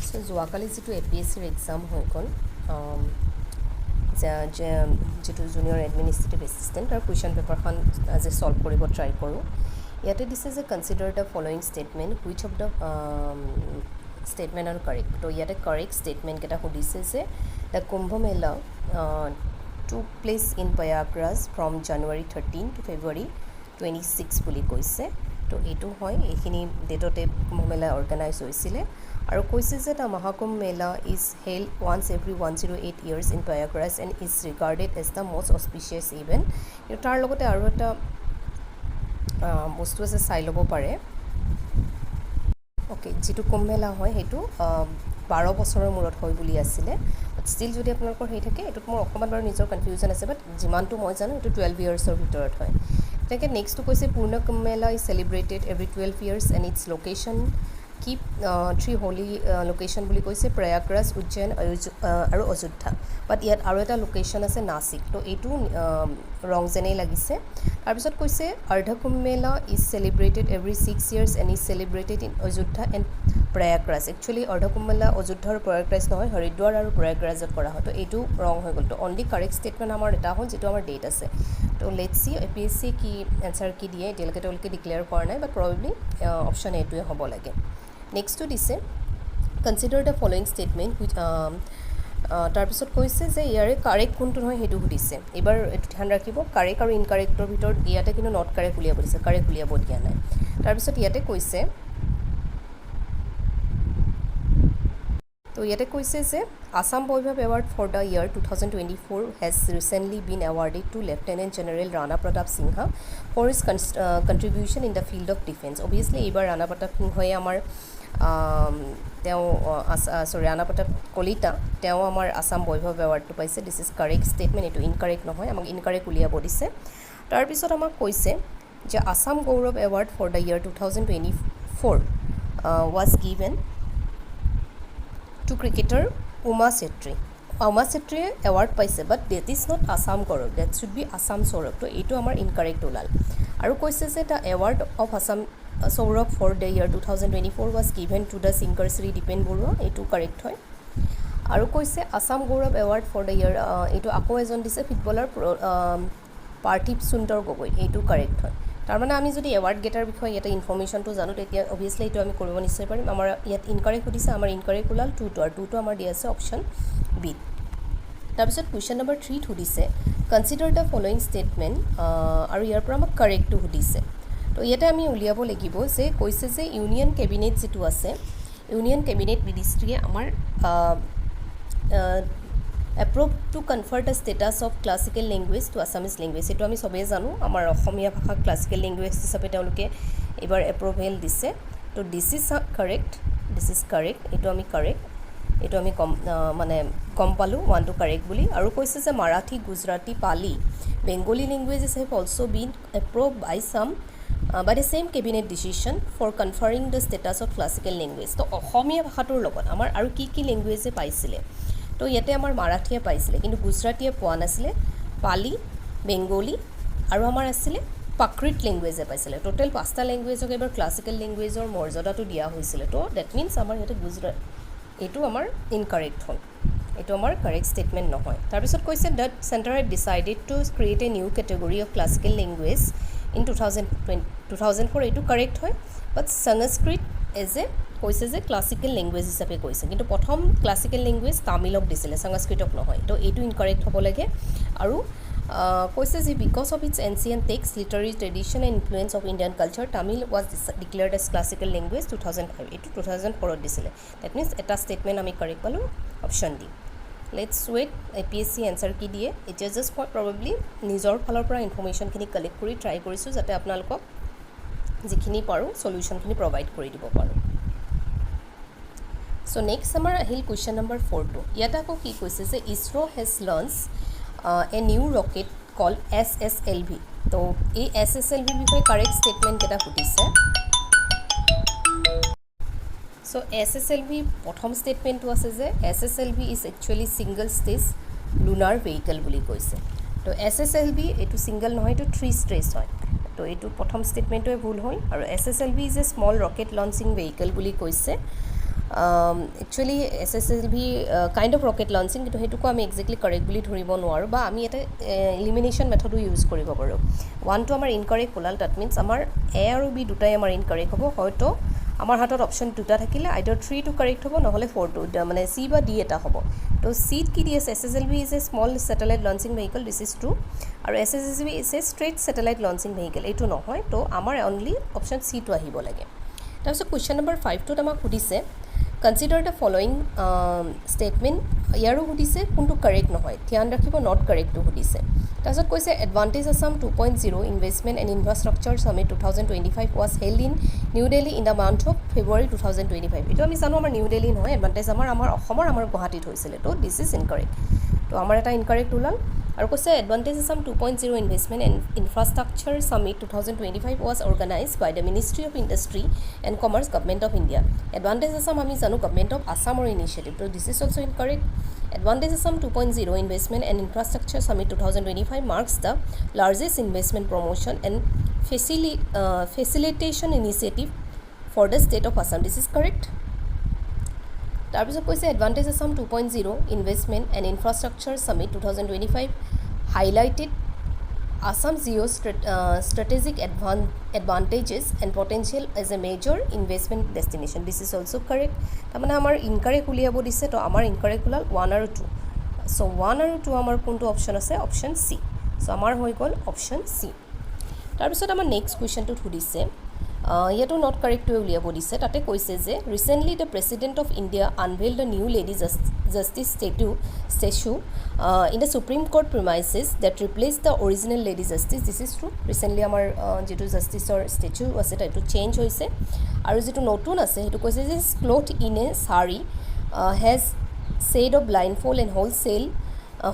So যোৱাকালি যিটো APSCৰ exam হৈ গ'ল যিটো জুনিয়ৰ এডমিনিষ্ট্ৰেটিভ এছিষ্টেণ্ট তাৰ কুৱেশ্যন পেপাৰখন আজি সলভ কৰিব ট্ৰাই কৰোঁ ইয়াতে দিছে যে consider the following statement which of the statement আৰু কাৰেক্ট তো ইয়াতে কাৰেক্ট ষ্টেটমেণ্টকেইটা সুধিছে যে the Kumbh Mela took place in Prayagraj from January 13 to February 26 বুলি কৈছে তো এইটো হয় এইখিনি ডেটতে কুম্ভ মেলা অৰ্গেনাইজ হৈছিলে আৰু কৈছে যে the Mahakumbh Mela is held once every 108 years in Prayagraj and is regarded as the most auspicious event কিন্তু তাৰ লগতে আৰু এটা বস্তু আছে চাই ল'ব পাৰে অ'কে যিটো কুম্ভ মেলা হয় সেইটো 12 বছৰৰ মূৰত হয় বুলি আছিলে ষ্টিল যদি আপোনালোকৰ সেই থাকে এইটোত মোৰ অকণমান বাৰু নিজৰ কনফিউজন আছে বাট যিমানটো মই জানো এইটো 12 ইয়াৰ্ছৰ ভিতৰত হয় তেনেকৈ নেক্সটটো কৈছে Purna Kumbh Mela is celebrated every 12 years and its location keep 3 holy location বুলি কৈছে প্ৰয়াগৰাজ উজ্জয়ন আৰু অযোধ্যা বাট ইয়াত আৰু এটা লোকেশ্যন আছে নাছিক তো এইটো ৰং যেনেই লাগিছে তাৰপিছত কৈছে Ardh Kumbh Mela is celebrated every 6 years and is celebrated in Ayodhya and Prayagraj actually Ardh Kumbh মেলা অযোধ্যা আৰু প্ৰয়াগৰাজ নহয় হৰিদ্বাৰ আৰু প্ৰয়াগৰাজত কৰা হয় তো এইটো ৰং হৈ গ'ল তো অনলি কাৰেক্ট ষ্টেটমেণ্ট আমাৰ এটা হ'ল যিটো আমাৰ ডেট আছে তো লেটছ চি APSC কি এনচাৰ কি দিয়ে এতিয়ালৈকে তেওঁলোকে ডিক্লেয়াৰ কৰা নাই বাট প্ৰবেবলি অপশ্যন এইটোৱে হ'ব লাগে নেক্সটটো দিছে consider the following statement which তাৰপিছত কৈছে যে ইয়াৰে কাৰেক্ট কোনটো নহয় সেইটো সুধিছে এইবাৰ এইটো ধ্যান ৰাখিব কাৰেক্ট আৰু ইনকাৰেক্টৰ ভিতৰত ইয়াতে কিন্তু নট কাৰেক্ট উলিয়াব দিছে কাৰেক্ট উলিয়াব দিয়া নাই তাৰপিছত ইয়াতে কৈছে তো ইয়াতে কৈছে যে Assam Baibhav award for the year 2024 has recently been awarded to lieutenant general Rana Pratap Singha for his contribution in the field of defence obviously এইবাৰ ৰাণা প্ৰতাপ সিংহই আমাৰ তেওঁ ৰাণা প্ৰতাপ কলিতা তেওঁ আমাৰ আসাম বৈভৱ এৱাৰ্ডটো পাইছে দিছ ইজ কাৰেক্ট ষ্টেটমেণ্ট এইটো ইনকাৰেক্ট নহয় আমাক ইনকাৰেক্ট উলিয়াব দিছে তাৰপিছত আমাক কৈছে যে Assam Gaurav award for the year 2024 was given to cricketer Uma চেত্ৰীয়ে এৱাৰ্ড পাইছে but that is not Assam Gaurav that should be Assam Saurav তো এইটো আমাৰ ইনকাৰেক্ট ওলাল আৰু কৈছে যে the award of Assam Saurav for the year 2024 was given to the singer Shri Dipen Barua এইটো কাৰেক্ট হয় আৰু কৈছে Assam Gaurav award for the ইয়াৰ এইটো আকৌ এজন দিছে ফুটবলাৰ পাৰ্থিৱ সুন্দৰ গগৈ এইটো কাৰেক্ট হয় তাৰমানে আমি যদি এৱাৰ্ড গেটাৰ বিষয়ে ইয়াতে ইনফৰ্মেশ্যনটো জানো তেতিয়া অভিয়াছলি এইটো আমি কৰিব নিশ্চয় পাৰিম আমাৰ ইয়াত ইনকাৰেক্ট সুধিছে আমাৰ ইনকাৰেক্ট ওলাল 2টো আৰু 2টো আমাৰ দিয়া আছে অপশ্যন বি তাৰপিছত কুৱেশ্যন নম্বৰ 3 সুধিছে কনচিডাৰ দ্য ফলোয়িং ষ্টেটমেণ্ট আৰু ইয়াৰ পৰা আমাক কাৰেক্টটো সুধিছে তো ইয়াতে আমি উলিয়াব লাগিব যে কৈছে যে ইউনিয়ন কেবিনেট যিটো আছে ইউনিয়ন কেবিনেট মিনিষ্ট্ৰীয়ে আমাৰ approve to confer the status of classical language to Assamese language এইটো আমি চবেই জানো আমাৰ অসমীয়া ভাষাক ক্লাছিকেল লেংগুৱেজ হিচাপে তেওঁলোকে এইবাৰ এপ্ৰুভেল দিছে তো দিছ ইজ কাৰেক্ট এইটো আমি কাৰেক্ট এইটো আমি গম পালোঁ 1টো কাৰেক্ট বুলি আৰু কৈছে যে Marathi Gujarati Pali Bengali languages have also' been approve by some by the same cabinet decision for conferring the status of classical language তো অসমীয়া ভাষাটোৰ লগত আমাৰ আৰু কি লেংগুৱেজে পাইছিলে তো ইয়াতে আমাৰ মাৰাঠীয়ে পাইছিলে কিন্তু গুজৰাটীয়ে পোৱা নাছিলে পালি বেংগলী আৰু আমাৰ আছিলে প্ৰাকৃত লেংগুৱেজে পাইছিলে টোটেল 5টা লেংগুৱেজক এবাৰ ক্লাছিকেল লেংগুৱেজৰ মৰ্যাদাটো দিয়া হৈছিলে তো ডেট মিনছ আমাৰ ইয়াতে এইটো আমাৰ ইনকাৰেক্ট হ'ল এইটো আমাৰ কাৰেক্ট ষ্টেটমেণ্ট নহয় তাৰপিছত কৈছে the centre head decided two create a new category of classical language in 2004 এইটো কাৰেক্ট হয় বাট সংস্কৃত এজ এ কৈছে যে ক্লাছিকেল লেংগুৱেজ হিচাপে কৈছে কিন্তু প্ৰথম ক্লাছিকেল লেংগুৱেজ তামিলক দিছিলে সংস্কৃতক নহয় তো এইটো ইনকাৰেক্ট হ'ব লাগে আৰু কৈছে যে because of its ancient text literary tradition and influence of Indian culture Tamil was declared as classical language 2005 এইটো 2004ত দিছিলে ডেট মিনছ এটা ষ্টেটমেণ্ট আমি কাৰেক্ট পালোঁ option D let's wait APSC answer কি দিয়ে এতিয়া জাষ্ট মই প্ৰবেবলি নিজৰ ফালৰ পৰা ইনফৰ্মেশ্যনখিনি কালেক্ট কৰি ট্ৰাই কৰিছোঁ যাতে আপোনালোকক যিখিনি পাৰোঁ চলিউশ্যনখিনি প্ৰভাইড কৰি দিব পাৰোঁ চ' নেক্সট আমাৰ আহিল কুৱেশ্যন নম্বৰ 4টো ইয়াতে আকৌ কি কৈছে যে ISRO' has launch a new rocket call SSLV তো এই SSLV বিষয়ে কাৰেক্ট ষ্টেটমেণ্টকেইটা সুধিছে চ' SSLV প্ৰথম ষ্টেটমেণ্টটো আছে যে SSLV is actually single stage lunar vehicle বুলি কৈছে তো SSLV এইটো ছিংগল নহয় এইটো 3 ষ্টেজ হয় তো এইটো প্ৰথম ষ্টেটমেণ্টটোৱে ভুল হ'ল আৰু SSLV is a small rocket launching vehicle বুলি কৈছে actually SSLV kind of rocket launching, কিন্তু সেইটোকো আমি একজেক্টলি কাৰেক্ট বুলি ধৰিব নোৱাৰোঁ, বা আমি এটা ইলিমিনেশ্যন মেথডো ইউজ কৰিব পাৰোঁ। 1টো আমাৰ ইনকাৰেক্ট ওলাল, ডেট মিনছ আমাৰ A আৰু B দুটাই আমাৰ ইনকাৰেক্ট হ'ব। হয়তো আমাৰ হাতত অপশ্যন দুটা থাকিলে আইদাৰ 3টো কাৰেক্ট হ'ব, নহ'লে 4টো, মানে C বা D এটা হ'ব। তো Cত কি দি আছে, SSLV is a small satellite launching vehicle, this is true, আৰু SSLV is a straight satellite launching vehicle, এইটো নহয়। তো আমাৰ অনলি অপশ্যন Cটো আহিব লাগে। তাৰপিছত কুৱেশ্যন নম্বৰ 5টোত আমাক সুধিছে কনচিডাৰ দ্য ফলোয়িং ষ্টেটমেণ্ট, ইয়াৰো সুধিছে কোনটো কাৰেক্ট নহয়, ধ্যান ৰাখিব নট কাৰেক্টটো সুধিছে। তাৰপিছত কৈছে advantage Assam 2.0 investment and infrastructure summit 2025 was held in New Delhi in the month of February 2025। এইটো আমি জানো আমাৰ নিউ দিল্লী নহয়, এডভান্টেজ আমাৰ অসমৰ আমাৰ গুৱাহাটীত হৈছিলে। তো দিছ ইজ ইনকাৰেক্ট। তো আমাৰ এটা ইনকাৰেক্ট ওলাল। আৰু কৈছে advantage Assam 2.0 investment and infrastructure summit 2025 was organized by the ministry of industry and commerce government of India. Advantage Assam আমি জানো গভৰ্ণমেণ্ট অফ আছামৰ ইনিচিয়েটিভ। তো this is also' incorrect. Advantage Assam 2.0 Investment and Infrastructure Summit 2025 marks the largest investment promotion and facilitation initiative for the state of Assam. This is correct. তাৰপিছত কৈছে Advantage Assam 2.0 Investment and Infrastructure Summit 2025 highlighted Assam's strategic advantages and potential as a major investment destination. This is also correct. তাৰমানে আমাৰ incorrect উলিয়াব দিছে, তো আমাৰ incorrect ওলাল 1 আৰু 2। চ' 1 আৰু 2 আমাৰ কোনটো অপশ্যন আছে, অপশ্যন C। চ' আমাৰ হৈ গ'ল অপশ্যন C। তাৰপিছত আমাৰ নেক্সট কুৱেশ্যনটোত সুধিছে, ইয়াতো নট কাৰেক্টটোৱে উলিয়াব দিছে। তাতে কৈছে যে recently the president of India unveil the new lady justice statue in the supreme court premises that replace the original lady justice. This is true. Recently আমাৰ যিটো জাষ্টিছৰ ষ্টেচু আছে সেইটো চেঞ্জ হৈছে, আৰু যিটো নতুন আছে সেইটো কৈছে যে cloth in a sari has shed off blindfold and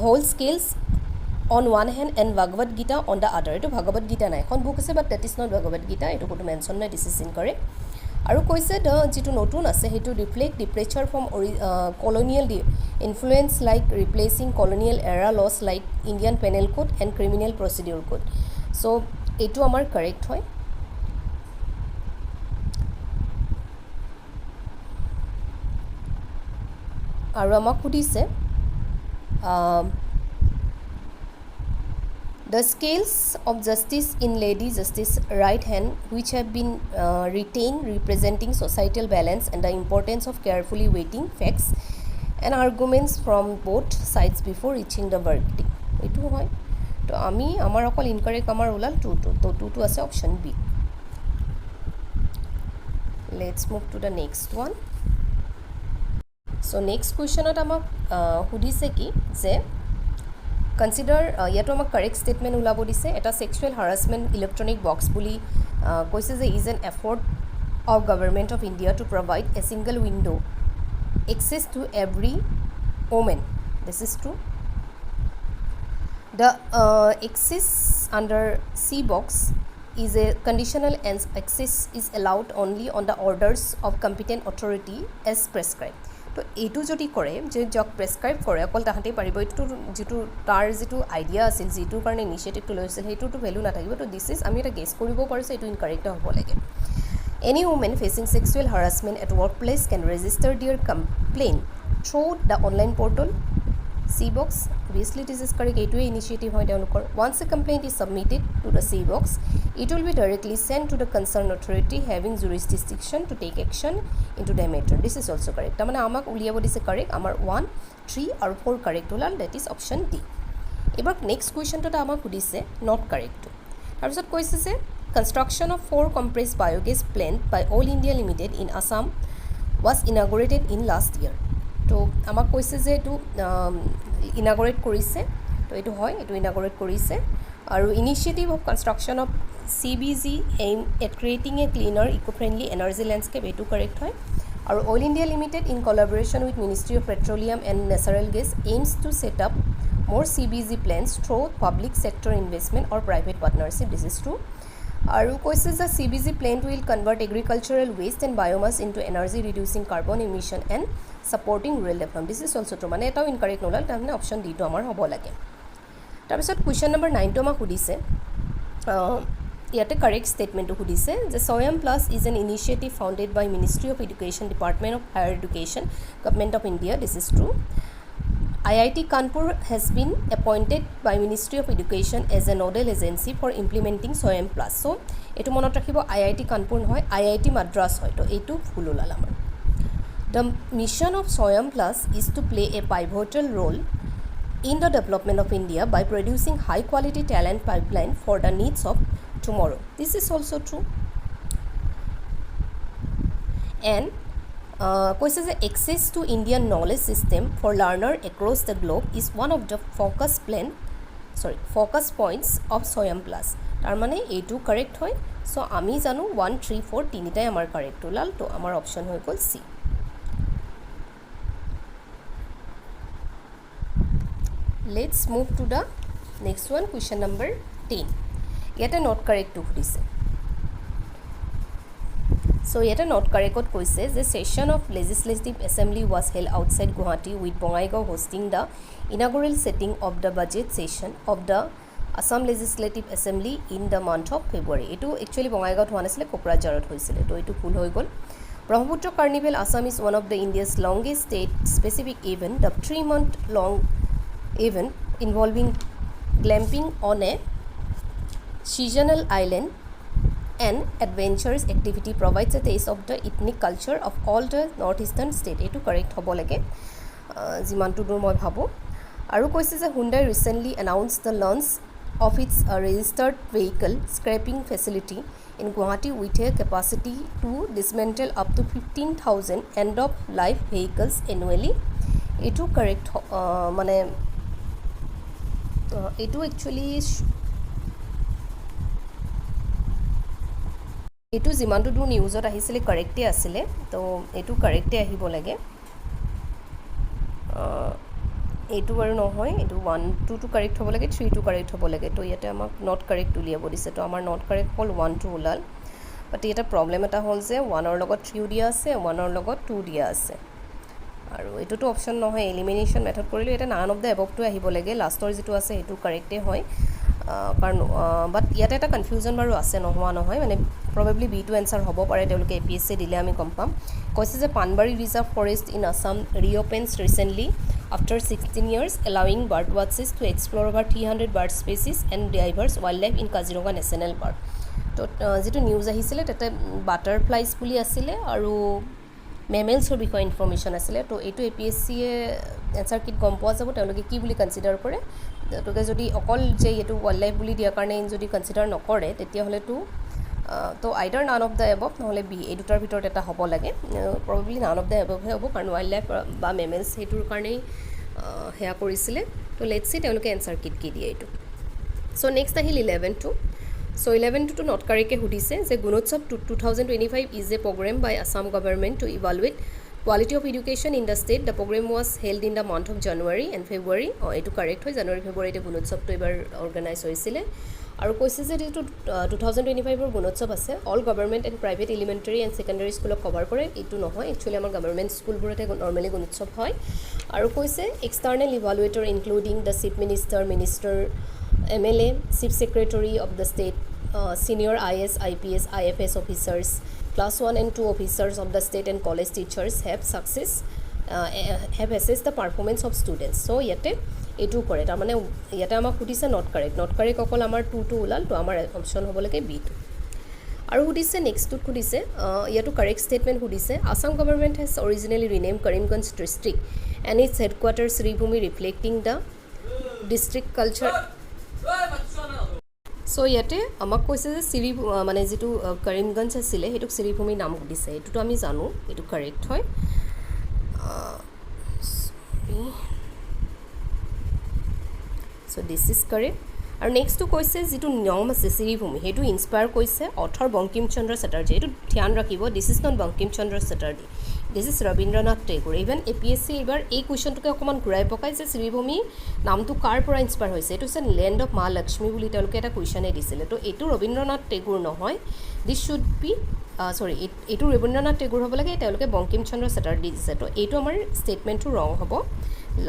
hold scales on one hand and Bhagavad Gita on the other. এইটো ভাগৱত গীতা নাই, এখন বুক আছে, but that is not Bhagavad Gita, এইটো কোনো মেনশ্যন নাই, দিছ ইজ ইনকাৰেক্ট। আৰু কৈছে যিটো নতুন আছে সেইটো reflect departure from colonial influence like replacing colonial era laws like Indian penal code and criminal procedure code. So' এইটো আমাৰ কাৰেক্ট হয়। আৰু আমাক সুধিছে the scales of justice in lady justice right hand which have been retained representing societal balance and the importance of carefully weighting facts and arguments from both sides before reaching the verdict. এইটো হয়। তো আমি আমাৰ অকল incorrect আমাৰ ওলাল 2টো, তো 2টো আছে option B. Let's move to the next one. So' next কুৱেশ্যনত আমাক সুধিছে কি যে কনচিডাৰ, ইয়াতো আমাক কাৰেক্ট ষ্টেটমেণ্ট ওলাব দিছে। এটা ছেক্সুৱেল হাৰাছমেণ্ট ইলেক্ট্ৰনিক বক্স বুলি কৈছে যে is an effort of government of India to provide a single window' access to every women. This is true. The access under she box is a conditional and access is allowed only on the orders of competent authority as prescribe. তো এইটো যদি কৰে যে যাক prescribe কৰে অকল তাহাঁতেই পাৰিব, এইটো যিটো তাৰ যিটো আইডিয়া আছিল, যিটোৰ কাৰণে ইনিচিয়েটিভটো লৈছিল, সেইটোতো ভেলু নাথাকিব। তো দিছ ইজ, আমি এটা গেছ কৰিব পাৰিছোঁ এইটো ইনকাৰেক্ট হ'ব লাগে। Any women facing sexual harassment at work place can register their complain through the online portal she box. Obviously this is correct, এইটোৱে ইনিচিয়েটিভ হয় তেওঁলোকৰ। Once a complaint is submitted to the she box it will be directly sent to the concerned authority having jurisdiction to take action into the matter. This is also correct. তাৰমানে আমাক উলিয়াব দিছে correct, আমাৰ 1, 3 আৰু 4 correct ওলাল, date is option D. এবাৰ next কুৱেশ্যনটোত আমাক সুধিছে নট কাৰেক্টটো। তাৰপিছত কৈছে যে construction of 4 compressed biogas plant by All India Limited in Assam was inaugurated in last year. তো আমাক কৈছে যে এইটো ইনাগৰেট কৰিছে, তো এইটো হয়, এইটো ইনাগৰেট কৰিছে। আৰু initiative of construction of CBG aim at creating a cleaner eco friendly energy landscape, এইটো কাৰেক্ট হয়। আৰু Oil India Limited in collaboration with ministry of petroleum and natural gas aims to set up more CBG plants through public sector investment or private partnership. This is true. আৰু কৈছে যে CBG plant will convert agricultural waste and biomass into energy reducing carbon emission and supporting rural development. This is also' true. মানে এটাও incorrect নোলাল, তাৰমানে option ডিটো আমাৰ হ'ব লাগে। তাৰপিছত কুৱেশ্যন নম্বৰ 9টো আমাক সুধিছে ইয়াতে কাৰেক্ট ষ্টেটমেণ্টটো সুধিছে যে Swayam plus is an initiative founded by ministry of education department of higher education government of India this is true IIT Kanpur has been appointed by Ministry of Education as a nodal agency for implementing Swayam Plus. So, etu monot rakhibo IIT Kanpur noy IIT Madras hoy to etu bhul olal amar. The mission of Swayam Plus is to play a pivotal role in the development of India by producing high quality talent pipeline for the needs of tomorrow. This is also true. And কৈছে যে access to Indian knowledge system for learner across the globe is one of the focus points of Swayam Plus. তাৰ মানে এইটো correct হয় so আমি জানো 1 3 4 তিনিটাই আমাৰ কাৰেক্ট ওলাল তো আমাৰ অপচন হৈ গ'ল সি Let's move to the next one, question number 10. ইয়াতে not correct to সুধিছে So, yet not correct কৈছে যে session of Legislative Assembly was held outside Guwahati with Bongaigaon hosting the inaugural setting of the budget session of the Assam Legislative Assembly in the month of February. Etu actually Bongaigaon হোৱা নাছিলে কোকৰাঝাৰত হৈছিলে তো এটো ভুল হৈ গ'ল Brahmaputra Carnival Assam is one of the India's longest state specific event, the 3-month long event involving glamping on a seasonal island and adventurous activity provides a taste of the ethnic culture of all the northeastern state. Etu correct hobo lage jimantu dur moi bhabo aru koise je Hyundai recently announced the launch of its registered vehicle scrapping facility in Guwahati with a capacity to dismantle up to 15,000 end of life vehicles annually. Etu correct mane etu actually এটো জিমানটো দু নিউজত আহিছিলে কাৰেক্টে আছিল তো এটো কাৰেক্টে আহিব লাগে এটো বাৰু নহয় এটো 1 2 টু কাৰেক্ট হ'ব লাগে 3 টু কাৰেক্ট হ'ব লাগে তো ইয়াতে আমাক নট কাৰেক্ট উলিয়াব দিছে তো আমাৰ নট কাৰেক্ট হ'ল 1 2 ওলাল বাট এটা প্ৰবলেম এটা হ'ল যে 1 ৰ লগত 3 দিয়া আছে 1 ৰ লগত 2 দিয়া আছে আৰু এটোটো অপচন নহয় এলিমিনেশন মেথড কৰিলে এটা নান অফ দা এবভটো আহিব লাগে লাষ্টৰ যেটো আছে এটো কাৰেক্টে হয় কাৰণ বাট ইয়াতে এটা কনফিউজন বাৰু আছে নহোৱা নহয় মানে probably B2 answer হ'ব পাৰে তেওঁলোকে APSC দিলে আমি কম পাম কৈছে যে Panbari reserve forest in Assam reopens recently after 16 years allowing bird watchers to explore over 300 bird species and diverse wildlife in Kaziranga National Park তো যেটো নিউজ আহিছিলে তাতে বাটাৰফ্লাইজ বুলি আছিলে আৰু মেমেলছৰ বিষয়ে ইনফৰমেশন আছিলে তো এইটো APSC এ এনসাৰ কিট গম পোৱা যাব তেওঁলোকে কি বুলি কনসিডাৰ কৰে তোকে যদি অকল যে এটো ওয়াইল্ডলাইফ বুলি দিয়া কাৰণে যদি কনসিডাৰ নকৰে তেতিয়া হলে তো আইদাৰ নান অফ দা এবভ নহলে বি এই দুটাৰ ভিতৰত এটা হ'ব লাগে প্ৰবাবলি নান অফ দা এবভ হ'ব কাৰণ ওয়াইল্ডলাইফ বা মেমেলছ হেতুৰ কাৰণে হেয়া কৰিছিলে তো লেটস সি তেওঁলোকে এনসাৰ কিট কি দিয়ে এইটো সো নেক্সট আহিল 11 two So 11 to not correct hudise je Gunotsav 2025 is a program by Assam government to evaluate quality of education in the state. The program was held in the month of January and February. Etu correct hoy January February te Gunotsav to ebar organize hoisile aru koise je etu 2025 or Gunotsav ase all government and private elementary and secondary school cover kore etu nohoy actually amar government school burote normally Gunotsav hoy aru koise external evaluator including the chief minister MLA, Chief Secretary of the State, senior IS, IPS, IFS officers, class 1 and 2 officers of the state and college teachers have assessed the performance of students. So, yete etu correct. Amane yete ama khudise not correct. Not correct okol amar 2 2 ulal to amar option hobo lage B2. Aru khudise next to khudise yetu correct statement khudise Assam government has originally renamed Karimganj district and its headquarters Sribhumi reflecting the district culture. So yete amak koise je Siri mane jitu Karimganj asile hetuk Siribhumi naam dise etu to ami janu etu correct hoy so this is correct আৰু next two কৈছে যেটো নিয়ম আছে Siribhumi হেতু inspire কৈছে author Bankim Chandra চ্যাটাৰ্জী এটো ধ্যান ৰাখিব this is not Bankim Chandra Chatterjee this is Rabindranath Tagore even APSC এবাৰ এই কোৱেশ্চনটোকে অকমান ঘূৰাই পকাই যে Siribhumi নামটো কাৰ পৰা ইনস্পায়াৰ হৈছে এটো হৈছে ল্যান্ড অফ মা লক্ষ্মী বুলি তেওঁলোকে এটা কোৱেশ্চনে দিছিলে তো এটো ৰবীন্দ্ৰনাথ টেগোৰ নহয় দিস শুড বি সৰি এটো ৰবীন্দ্ৰনাথ টেগোৰ হ'ব লাগে তেওঁলোকে বঙ্কিম চন্দ্ৰ চ্যাটাৰ্জী দিছে তো এটো আমাৰ ষ্টেটমেন্টটো ৰং হ'ব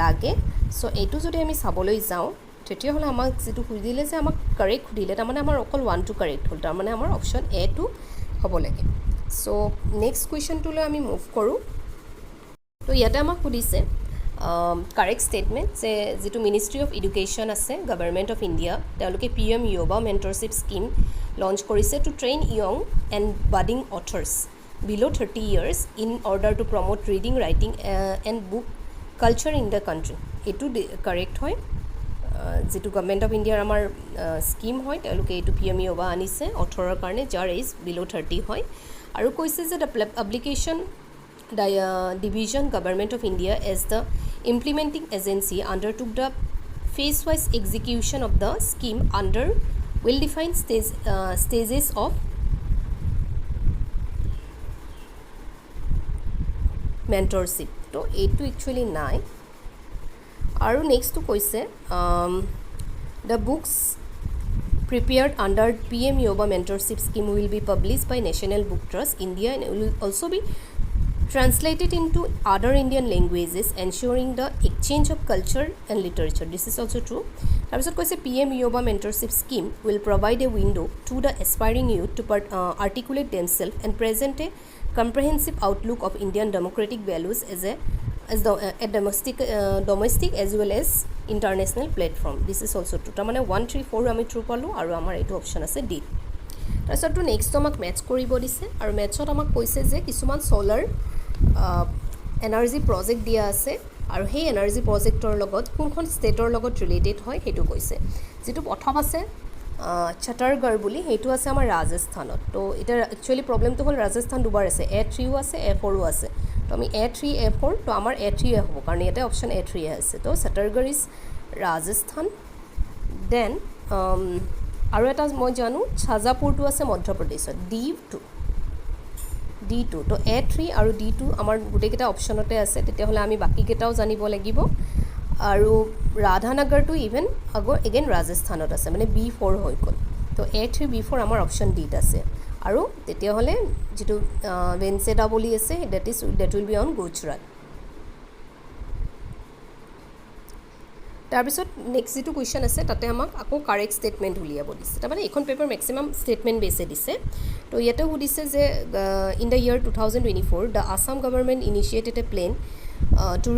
লাগে সো এটো যদি আমি চাবলৈ যাওঁ তেতিয়াহ'লে আমাক যেটো খুদিলে যে আমাক কাৰেক্ট খুদিলে তাৰমানে আমাৰ অকল 1 টো কাৰেক্ট হ'ল তাৰমানে আমাৰ অপশ্যন এ টো হ'ব লাগে সো নেক্সট কুৱেশ্যনটোলৈ আমি মুভ কৰোঁ তো ইয়াতে আমাক সুধিছে কাৰেক্ট ষ্টেটমেণ্ট যে যেটো মিনিষ্ট্ৰি অফ এডুকেশ্যন আছে গভৰ্ণমেণ্ট অফ ইণ্ডিয়া তেওঁলোকে PM Yuva mentorship scheme launch কৰিছে to train young and budding authors below 30 years in order to promote reading, writing and book culture in the country. এটো correct হয় যেটো government of ইণ্ডিয়াৰ আমাৰ scheme হয় তেওঁলোকে এইটো PM Yuva আনিছে 18ৰ কাৰণে যাৰ এজ বিলো 30 হয় আৰু কৈছে যে the publication division government of India as the implementing agency undertook the phase-wise execution of the scheme under well-defined stages of mentorship. So, এইটো actually নাই আৰু নেক্সটটো কৈছে the books prepared under PM Yuva mentorship scheme will be published by National Book Trust India and will also be translated into other Indian languages, ensuring the exchange of culture and literature. This is also true. তাৰপিছত কৈছে PM Yuva mentorship scheme will provide a window to the aspiring youth to articulate themselves and present a comprehensive outlook of Indian democratic values as a domestic as well as international platform. This is also true. তাৰমানে 1 3 4 আমি true পালোঁ আৰু আমাৰ এইটো option আছে D তাৰপিছতটো next আমাক maths কৰিব দিছে আৰু মেথছত আমাক কৈছে যে কিছুমান সোলাৰ এনাৰ্জি প্ৰজেক্ট দিয়া আছে আৰু সেই এনাৰ্জি প্ৰজেক্টৰ লগত কোনখন ষ্টেটৰ লগত ৰিলেটেড হয় সেইটো কৈছে যেটো প্ৰথম আছে ছত্তীশগড় বুলি হেতু আছে আমাৰ ৰাজস্থানত তো এটা একচুয়ালি প্ৰবলেমটো হ'ল ৰাজস্থান দুবাৰ আছে A3 ও আছে A4 ও আছে তো আমি A3 A4 তো আমাৰ A3 হ'ব কাৰণ ইয়াতে অপশ্যন A3 আছে তো ছত্তীশগড় ইজ ৰাজস্থান দেন আৰু এটা মই জানো ছাজাপুৰটো আছে মধ্যপ্ৰদেশত D2 তো A3 আৰু D2 আমাৰ গোটেইকেইটা অপশ্যনতে আছে তেতিয়াহ'লে আমি বাকিকেইটাও জানিব লাগিব আৰু ৰাধানগৰটো ইভেন এগেইন ৰাজস্থানত আছে মানে B4 হৈ গ'ল তো A3 B4 আমাৰ অপশ্যন D আছে আৰু তেতিয়াহ'লে যেটো ভেনচেডা বুলি আছে that will be on Gujarat তাৰপিছত নেক্সট যেটো কুৱেশ্যন আছে তাতে আমাক আকৌ কাৰেক্ট ষ্টেটমেণ্ট উলিয়াব দিছে তাৰমানে এখন পেপাৰ মেক্সিমাম ষ্টেটমেণ্ট বেছে দিছে তো ইয়াতে সুধিছে যে in the year 2024 the Assam government initiated a plan to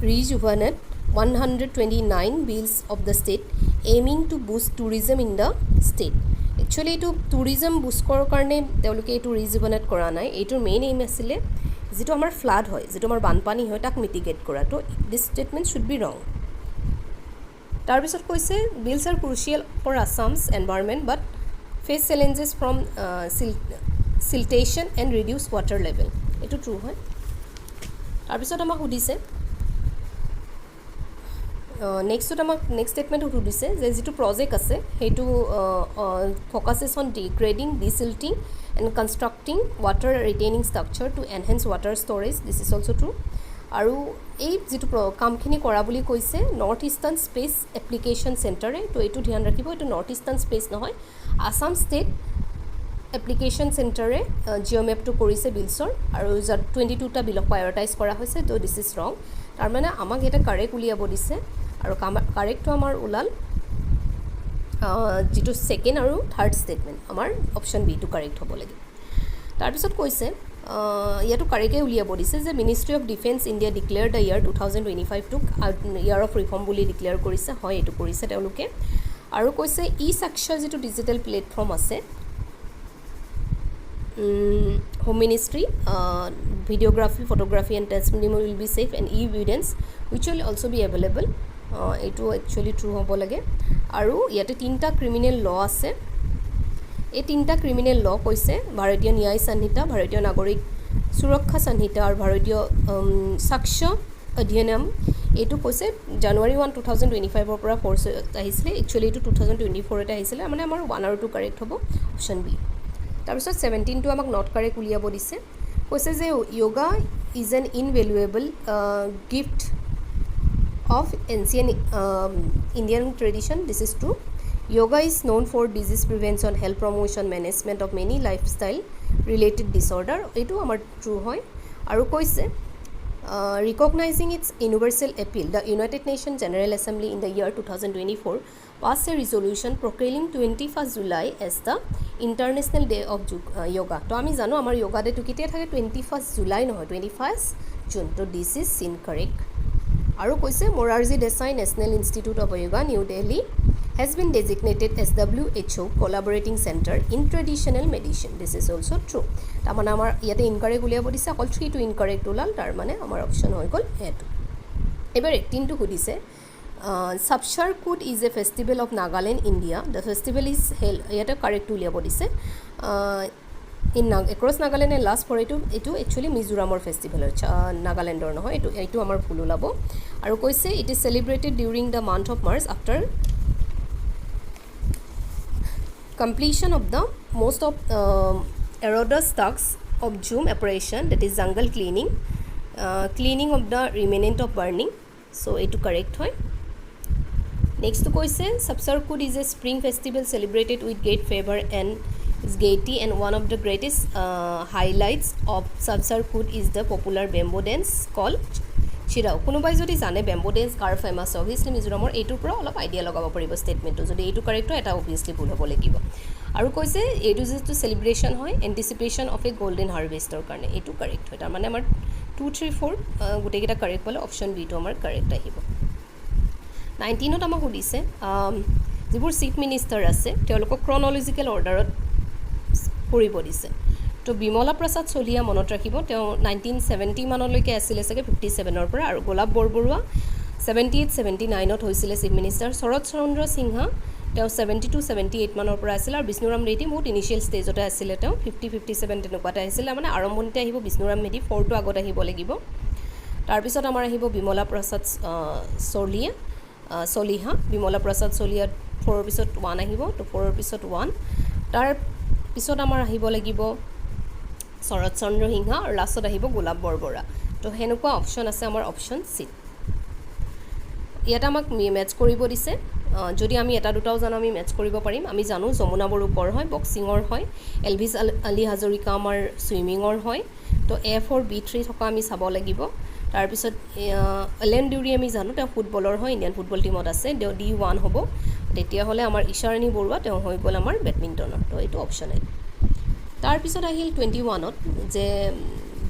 rejuvenate 129 bills of the state aiming to boost tourism in the state. Actually, to tourism boost কৰাৰ কাৰণে তেওঁলোকে এইটো ৰিজুভেনেট কৰা নাই এইটোৰ মেইন এইম আছিলে যেটো আমাৰ ফ্লাড হয় যেটো আমাৰ বানপানী হয় তাক মিটিগেট কৰা তো দিস স্টেটমেন্ট শুড বি ৰং তাৰপিছত কৈছে bills are crucial for Assam's environment but face challenges from siltation and reduced water level এইটো ট্ৰু হয় তাৰপিছত আমাক সুধিছে নেক্সট ষ্টেটমেণ্ট সুধিছে যে যেটো প্ৰজেক্ট আছে হেতু focuses on degrading desilting and constructing water retaining structure to enhance water storage this is also true আৰু এই যেটো কামখিনি কৰা বুলি কৈছে নৰ্থ ইষ্টাৰ্ণ স্পেচ এপ্লিকেশ্যন চেণ্টাৰে তো এইটো ধ্যান ৰাখিব এইটো নৰ্থ ইষ্টাৰ্ণ স্পেচ নহয় আসাম ষ্টেট এপ্লিকেশ্যন চেণ্টাৰে জিঅ' মেপটো কৰিছে বিলছৰ আৰু 22টা বিলক প্ৰায়ৰিটাইজ কৰা হৈছে তো দিস ইজ ৰং তাৰ মানে আমাক এটা কাৰেক্ট উলিয়াব দিছে আৰু কাৰেক্টটো আমাৰ ওলাল যেটো সেকেন্ড আৰু থাৰ্ড ষ্টেটমেণ্ট আমাৰ অপশ্যন বি টো কাৰেক্ট হ'ব লাগে তাৰপিছত কৈছে ইয়াটো কাৰেক্টে উলিয়াব দিছে যে ministry of defence India declare the year 2025 টুক ইয়াৰ অফ ৰিফৰ্ম বুলি ডিক্লেয়াৰ কৰিছে হয় এইটো কৰিছে তেওঁলোকে আৰু কৈছে ই সাক্ষৰ যেটো ডিজিটেল প্লেটফৰ্ম আছে Home Ministry, videography, photography and testimony will be safe and e-evidence which will also be available. It actually true hobo lage. Aru yate tinta criminal law ase. এই তিনটা ক্রিমিনাল ল কৈছে ভাৰতীয় ন্যায় সংহিতা ভাৰতীয় নাগৰিক সুৰক্ষা সংহিতা আৰু ভাৰতীয় সাক্ষ্য অধিনিয়ম এইটো কৈছে জানুৱাৰী 1 2025 ৰ পৰা ফৰ্স আহিছিলে একচুয়ালি এইটো 2024 তে আহিছিলে মানে আমাৰ 1 আৰু 2 কাৰেক্ট হ'ব অপচন বি তাৰপিছত 17 টো আমাক নট কাৰেক্ট উলিয়াব দিছে কৈছে যে yoga is an invaluable gift of ancient Indian tradition. This is true. Yoga is known for disease prevention, health promotion, management of many lifestyle related disorder. Etu amar true hoy. Aru koise Recognizing its universal appeal, the United Nations General Assembly in the year 2024 passed a resolution proclaiming 21st July as the International Day of Yoga. তো আমি জানো আমাৰ yoga day টো কেতিয়া থাকে 21st July নহয় 21st June. তো this is incorrect. আৰু কৈছে Morarji Desai National Institute of Yoga, New Delhi has been designated as WHO collaborating center in traditional medicine. This is also true. তাৰমানে আমাৰ ইয়াতে ইনকাৰেক্ট উলিয়াব দিছে অকল 3 টো ইনকাৰেক্ট ওলাল তাৰমানে আমাৰ অপচন হৈ গ'ল এটো এবাৰ 18 টো সুধিছে Sabsharkut is a festival of Nagaland, India. The festival is held ইয়াতে কাৰেক্ট উলিয়াব দিছে in across Nagaland and last for it actually Mizoramor festival Nagalandor নহয় এটো আমাৰ ভুল ওলাব আৰু কৈছে it is celebrated during the month of March after completion of the most of erodous tasks of Zoom operation, that is jungle cleaning, cleaning of the remnant of burning. So it correct hoy. Next to koise Sabsharkut is a spring festival celebrated with great favor and is gaiety, and one of the greatest highlights of Sabsharkut is the popular bamboo dance called Chirao. কোনোবাই যদি জানে bamboo dance কাৰ famous obviously মিজোৰামৰ এইটোৰ পৰা অলপ idea লগাব পাৰিব ষ্টেটমেন্টটো যদি এইটো কাৰেক্ট হয় এটা obviously ভুল হ'ব লাগিব আৰু কৈছে এইটো যেটো সেলিব্ৰেশন হয় এন্টিসিপেশন অফ এ গোল্ডেন হাৰভেস্টৰ কাৰণে এইটো কাৰেক্ট হয় তাৰ মানে আমাৰ 2 3 4 গুটেকিটা কাৰেক্ট হ'লে অপচন বি টো আমাৰ কাৰেক্ট আহিব 19 ত আমাক সুধিছে যিবোৰ চিফ মিনিষ্টাৰ আছে তেওঁলোকক ক্ৰনলজিক্যাল অৰ্ডাৰত কৰিব দিছে তো বিমলা প্ৰসাদ চলিয়া মনত ৰাখিব তেওঁ 1970 মানলৈকে আছিল সকে 57 ৰ পৰা আৰু গোলাপ বৰবৰুৱা 78 79 ত হৈছিল চিফ মিনিষ্টাৰ শৰৎ চন্দ্ৰ সিংহা তেওঁ 72 78 মানৰ পৰা আছিল আৰু বিষ্ণুৰাম মেধি বহুত ইনিশিয়াল ষ্টেজতে আছিল তেওঁ 50 57 তেনেকুৱাতে আছিল মানে আৰম্ভণিতে আহিব বিষ্ণুৰাম মেধি 4 টো আগত আহিব লাগিব তাৰ পিছত আমাৰ আহিব বিমলা প্ৰসাদ চলিহা বিমলা প্ৰসাদ চলিয়া 4 ৰ পিছত 1 আহিব তো 4 ৰ পিছত 1 তাৰ পিছত আমাৰ আহিব লাগিব শৰৎ চন্দ্ৰ সিংহা আৰু লাষ্টত আহিব গোলাপ বৰবৰা তো হেনেকুৱা অপচন আছে আমাৰ অপচন সি ইয়াত আমাক মেচ কৰিব দিছে যদি আমি এটা দুটাও জানো আমি মেচ কৰিব পাৰিম আমি জানো যমুনা বৰুকৰ হয় বক্সিংৰ হয় এলভিছ আলী হাজৰিকা আমাৰ সুইমিংৰ হয় তো A4 B3 থকা আমি চাব লাগিব তাৰ পিছত এলেন ডিউৰি আমি জানো তেওঁ ফুটবলৰ হয় ইণ্ডিয়ান ফুটবল টিমত আছে D1 হ'ব তেতিয়া হলে আমাৰ ইশাৰণী বৰুৱা তেওঁ হৈ গ'ল আমাৰ বেডমিণ্টনৰ তো এইটো অপচন আই তাৰ পিছত আহিল 21 ত যে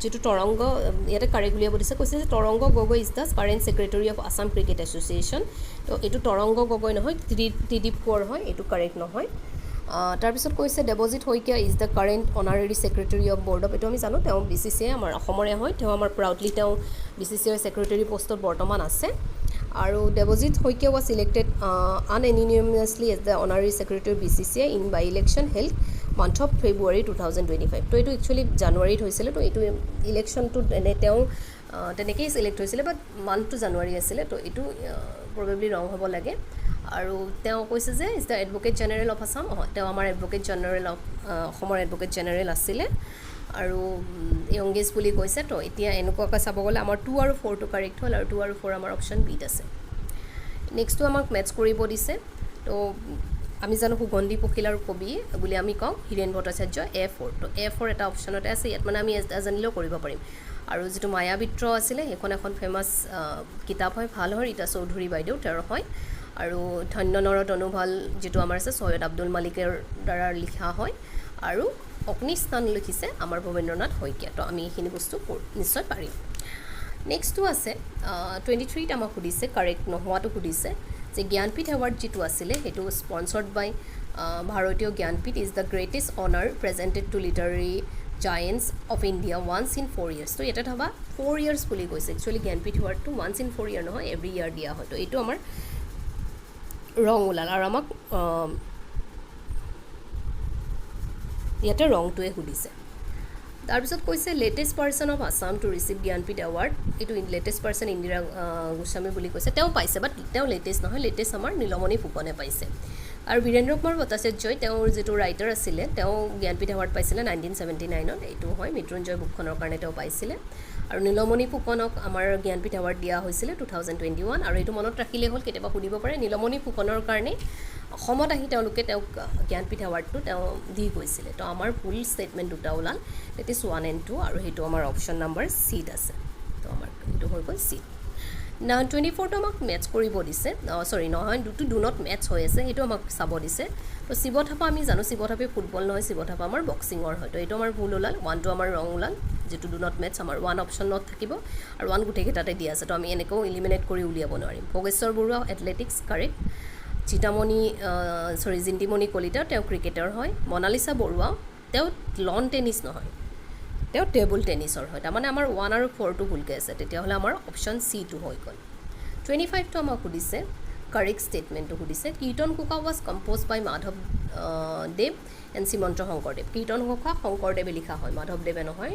যেটো তৰংগ ইয়াতে কাৰেক্ট উলিয়াব দিছে কৈছে যে Tarang Gogoi is the current secretary of Assam cricket association তো এইটো তৰংগ গগৈ নহয় ত্ৰিদীপ কোঁৱৰ হয় এইটো কাৰেক্ট নহয় তাৰ পিছত কৈছে Debajit Saikia is the current honorary secretary of board of এটো আমি জানো তেওঁ BCCI আমাৰ অসমৰে হয় তেওঁ আমাৰ প্ৰাউডলি তেওঁ BCCI সেক্ৰেটাৰী পোষ্টত বৰ্তমান আছে আৰু Debajit Saikia was elected unanimously as the honorary secretary of BCCI in by election held month of February 2025 তো এটো একচুয়ালি জানুৱাৰীত হৈছিল তো এটো ইলেকশনটো তেওঁ তেনেকৈ সিলেক্ট হৈছিল বাট মান্থটো জানুৱাৰী আছিল তো এটো প্ৰবাবলি ৰং হ'ব লাগে আৰু তেওঁ কৈছে যে is the advocate general of Assam তেওঁ আমাৰ এডভোকেট জেনেৰেল অফ অসমৰ এডভোকেট জেনেৰেল আছিল আৰু ইয়ংগেজ বুলি কৈছে তো এতিয়া এনেকুৱাকৈ চাব গ'লে আমাৰ 2 আৰু 4 টো কাৰেক্ট হ'ল আৰু 2 আৰু 4 আমাৰ অপচন বিত আছে নেক্সটটো আমাক মেচ কৰিব দিছে তো আমি জানো সুগন্ধি পখিলাৰ কবি বুলি আমি কওঁ হিৰেন ভট্টাচাৰ্য A4 তো A4 এটা অপচনতে আছে ইয়াত মানে আমি জানিলেও কৰিব পাৰিম আৰু যেটো মায়াবিত্ৰ আছিল এখন এখন ফেমাস কিতাপ হয় ভাল হয় ৰীতা চৌধুৰী বাইদেউ তেওঁৰ হয় আৰু ধন্য নৰত অনুভাল যেটো আমাৰ আছে সৈয়দ আব্দুল মালিকৰ দ্বাৰা লিখা হয় আৰু অগ্নিস্থান লিখিছে আমাৰ ভবেন্দ্ৰনাথ শইকীয়া তো আমি এইখিনি বস্তু নিশ্চয় পাৰিম নেক্সটটো আছে 23 ত আমাক সুধিছে কাৰেক্ট নহোৱাটো সুধিছে যে জ্ঞানপীঠ এৱাৰ্ড যেটো আছিল হেতু স্পন্সৰ্ড বাই ভাৰতীয় Jnanpith is the greatest honour presented to literary giants of India once in 4 years তো এটা ধবা 4 years বুলি কৈছে actually Jnanpith এৱাৰ্ডটো once in 4 year নহয় every year দিয়া হয় তো এইটো আমাৰ ৰং ওলাল আৰু আমাক ইয়াতে ৰংটোৱে সুধিছে তাৰ পিছত কৈছে latest person of Assam to receive Jnanpith award এইটো লেটেষ্ট পাৰসন ইন্দিৰা গোস্বামী বুলি কৈছে তেওঁ পাইছে বাট তেওঁ লেটেষ্ট নহয় লেটেষ্ট আমাৰ নীলমণি ফুকনে পাইছে আৰু বীৰেন্দ্ৰ কুমাৰ ভট্টাচাৰ্যই তেওঁৰ যেটো ৰাইটাৰ আছিল তেওঁ জ্ঞানপীঠ এৱাৰ্ড পাইছিল 1979 ত এইটো হয় মৃত্যুঞ্জয় বুকখনৰ কাৰণে তেওঁ পাইছিল আৰু নীলমণি ফুকনক আমাৰ জ্ঞানপীঠ এৱাৰ্ড দিয়া হৈছিল 2021 আৰু এইটো মনত ৰাখিলে হ'ল কেতিয়াবা সুধিব পাৰে নীলমণি ফুকনৰ কাৰণে অসমত আহি তেওঁলোকে তেওঁ জ্ঞানপীঠ এৱাৰ্ডটো তেওঁ দি গৈছিল তো আমাৰ ফুল ষ্টেটমেন্ট দুটা ওলাল দ্যাট ইজ 1 and 2 আৰু হেতু আমাৰ অপচন নম্বৰ সি আছে তো আমাৰ এইটো হৈ গ'ল চি না 24টো আমাক মেটচ কৰিব দিছে সৰি নহয় ডু নট মেটচ হৈ আছে সেইটো আমাক চাব দিছে তো শিৱথাপা আমি জানো শিৱথাপে ফুটবল নহয় শিৱথাপা আমাৰ বক্সিঙৰ হয় তো এইটো আমাৰ ভুল ওলাল 1টো আমাৰ ৰং ওলাল যেটো ডু নট মেটচ আমাৰ 1 অপশ্যন নট থাকিব আৰু 1 গোটেইকেইটাতে দিয়া আছে তো আমি এনেকৈও ইলিমিনেট কৰি উলিয়াব নোৱাৰিম ভোগেশ্বৰ বৰুৱা এথলেটিক্স কাৰেক্ট চিতামণি জিন্তিমণি কলিতা তেওঁ ক্ৰিকেটাৰ হয় মনালিসা বৰুৱা তেওঁ লন টেনিছ নহয় তেওঁ টেবল টেনিছৰ হয় তাৰমানে আমাৰ 1 আৰু 4টো ভুলকৈ আছে তেতিয়াহ'লে আমাৰ অপশ্যন চিটো হৈ গ'ল 25টো আমাক সুধিছে কাৰেক্ট ষ্টেটমেণ্টটো সুধিছে Kirtan Ghosha was composed by Madhav Dev and Srimanta Sankardev Kirtan Ghosha শংকৰদেৱে লিখা হয় মাধৱদেৱে নহয়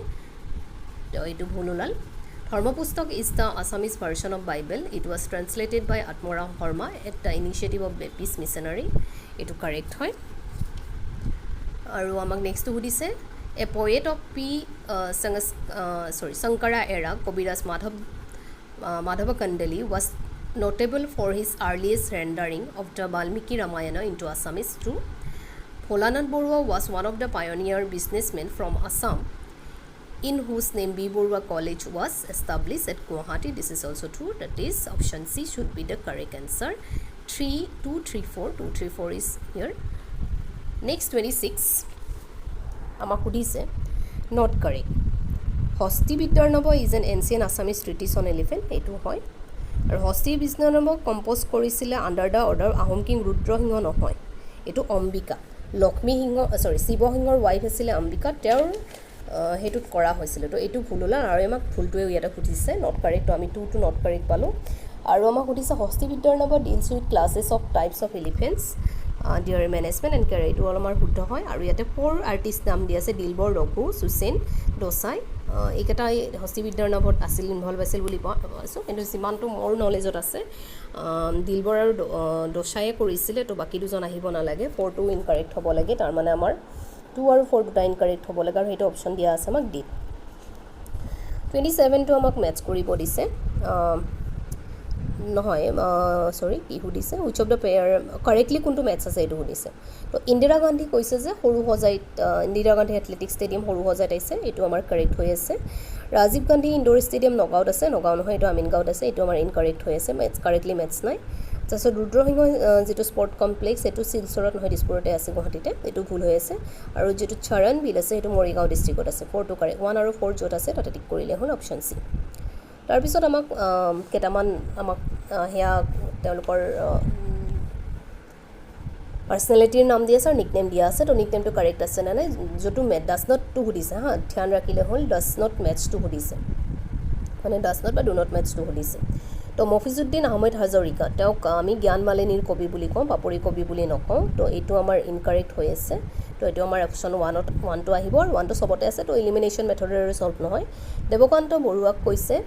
তো এইটো ভুল ওলাল Dharmapustak is the Assamese version of Bible it was translated by Atmaram Sharma at the initiative of Baptist missionary এইটো কাৰেক্ট হয় আৰু আমাক নেক্সটটো সুধিছে a poet of Sankara era, Kaviraj Madhava Kandali was notable for his earliest rendering of the Valmiki Ramayana into Assamese true. Bholanath Barua was one of the pioneer businessmen from Assam in whose name B. Barua College was established at Guwahati. This is also true. That is option C should be the correct answer. 234 is here. Next 26. আমাক সুধিছে not correct Hasti Vidyarnava is an ancient Assamese treatise on elephant এইটো হয় আৰু হস্তি বিদ্যাৰ্ণৱক compose কৰিছিলে under the order Ahom king Rudrasingha নহয় এইটো অম্বিকা শিৱসিংহৰ ৱাইফ আছিলে অম্বিকা তেওঁৰ সেইটোত কৰা হৈছিলে তো এইটো ভুল ওলাল আৰু আমাক ভুলটোৱে ইয়াতে সুধিছে নট কাৰেক্ট আমি 2টো নট কাৰেক্ট পালোঁ আৰু আমাক সুধিছে Hasti Vidyarnava deals with classes of types of elephants their management and care এইটো অলপ আমাৰ শুদ্ধ হয় আৰু ইয়াতে 4 আৰ্টিষ্ট নাম দি আছে দিলবৰ ৰঘু সুচেন দোচাই এইকেইটা হস্তি বিদ্যাৰ্ণৱত আছিল ইনভলভ আছিল বুলি পাইছোঁ কিন্তু যিমানটো মোৰ নলেজত আছে দিলবৰ আৰু দোচায়ে কৰিছিলে তো বাকী দুজন আহিব নালাগে 4টো ইনকাৰেক্ট হ'ব লাগে তাৰমানে আমাৰ 2 আৰু 4 দুটা ইনকাৰেক্ট হ'ব লাগে আৰু সেইটো অপশ্যন দিয়া আছে আমাক ডি 27টো আমাক মেটচ কৰিব দিছে নহয় সৰি কি সুধিছে which of the pair correctly কোনটো মেটচ আছে এইটো সুধিছে তো ইন্দিৰা গান্ধী কৈছে যে সৰু সজাইত ইন্দিৰা গান্ধী এথলেটিক্স ষ্টেডিয়াম সৰু সজাইত আছে এইটো আমাৰ কাৰেক্ট হৈ আছে ৰাজীৱ গান্ধী ইনডোৰ ষ্টেডিয়াম নগাঁৱত আছে নগাঁও নহয় এইটো আমিনগাঁৱত আছে এইটো আমাৰ ইনকাৰেক্ট হৈ আছে মেটচ কাৰেক্টলি মেটচ নাই তাৰপিছত ৰুদ্ৰসিংহ যিটো স্পৰ্ট কমপ্লেক্স এইটো শিলচৰত নহয় দিছপুৰতে আছে গুৱাহাটীতে এইটো ভুল হৈ আছে আৰু যিটো চৰণ বিল আছে সেইটো মৰিগাঁও ডিষ্ট্ৰিক্টত আছে 4টো কাৰেক্ট 1 আৰু 4 য'ত আছে তাতে টিক কৰিলে হ'ল অপশ্যন চি তাৰপিছত আমাক কেইটামান আমাক সেয়া তেওঁলোকৰ পাৰ্চনেলিটিৰ নাম দি আছে আৰু নিকনেম দিয়া আছে তো নিকনেমটো কাৰেক্ট আছে নে নাই যোনটো ডাছ নটটো সুধিছে হা ধ্যান ৰাখিলে হ'ল ডাছ নট মেটচটো সুধিছে মানে ডাছ নট বা ডু নট মেটচটো সুধিছে তো মফিজুদ্দিন আহমেদ হাজৰিকা তেওঁক আমি জ্ঞান মালিনীৰ কবি বুলি কওঁ বাপৰি কবি বুলি নকওঁ তো এইটো আমাৰ ইনকাৰেক্ট হৈ আছে তো এইটো আমাৰ অপশ্যন 1টো আহিব আৰু 1টো চবতে আছে তো ইলিমিনেশ্যন মেথডেৰে চল্ভ নহয় দেৱকান্ত বৰুৱাক কৈছে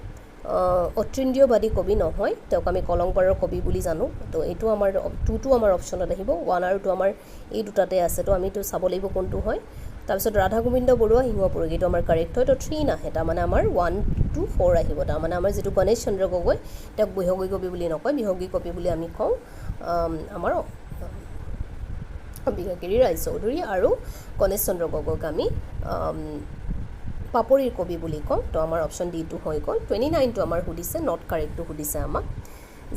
অতৃন্দ্ৰীয়বাদী কবি নহয় তেওঁক আমি কলংপাৰৰ কবি বুলি জানো তো এইটো আমাৰ 2টো আমাৰ অপশ্যনত আহিব 1 আৰু 2 আমাৰ এই দুটাতে আছে তো আমি এইটো চাব লাগিব কোনটো হয় তাৰপিছত ৰাধা গোবিন্দ বৰুৱা সিংহপুৰুষ এইটো আমাৰ কাৰেক্ট হয় তো 3 নাহে তাৰমানে আমাৰ 1 2 4 আহিব তাৰমানে আমাৰ যিটো গণেশ চন্দ্ৰ গগৈ তেওঁক বিহগী কবি বুলি নকয় বিহগী কবি বুলি আমি কওঁ আমাৰ অম্বিকাগিৰি ৰায় চৌধুৰী আৰু গণেশ চন্দ্ৰ গগৈক আমি পাপৰিৰ কবি বুলি কওঁ তো আমাৰ অপশ্যন ডিটো হৈ গ'ল 29টো আমাৰ সুধিছে নট কাৰেক্টটো সুধিছে আমাক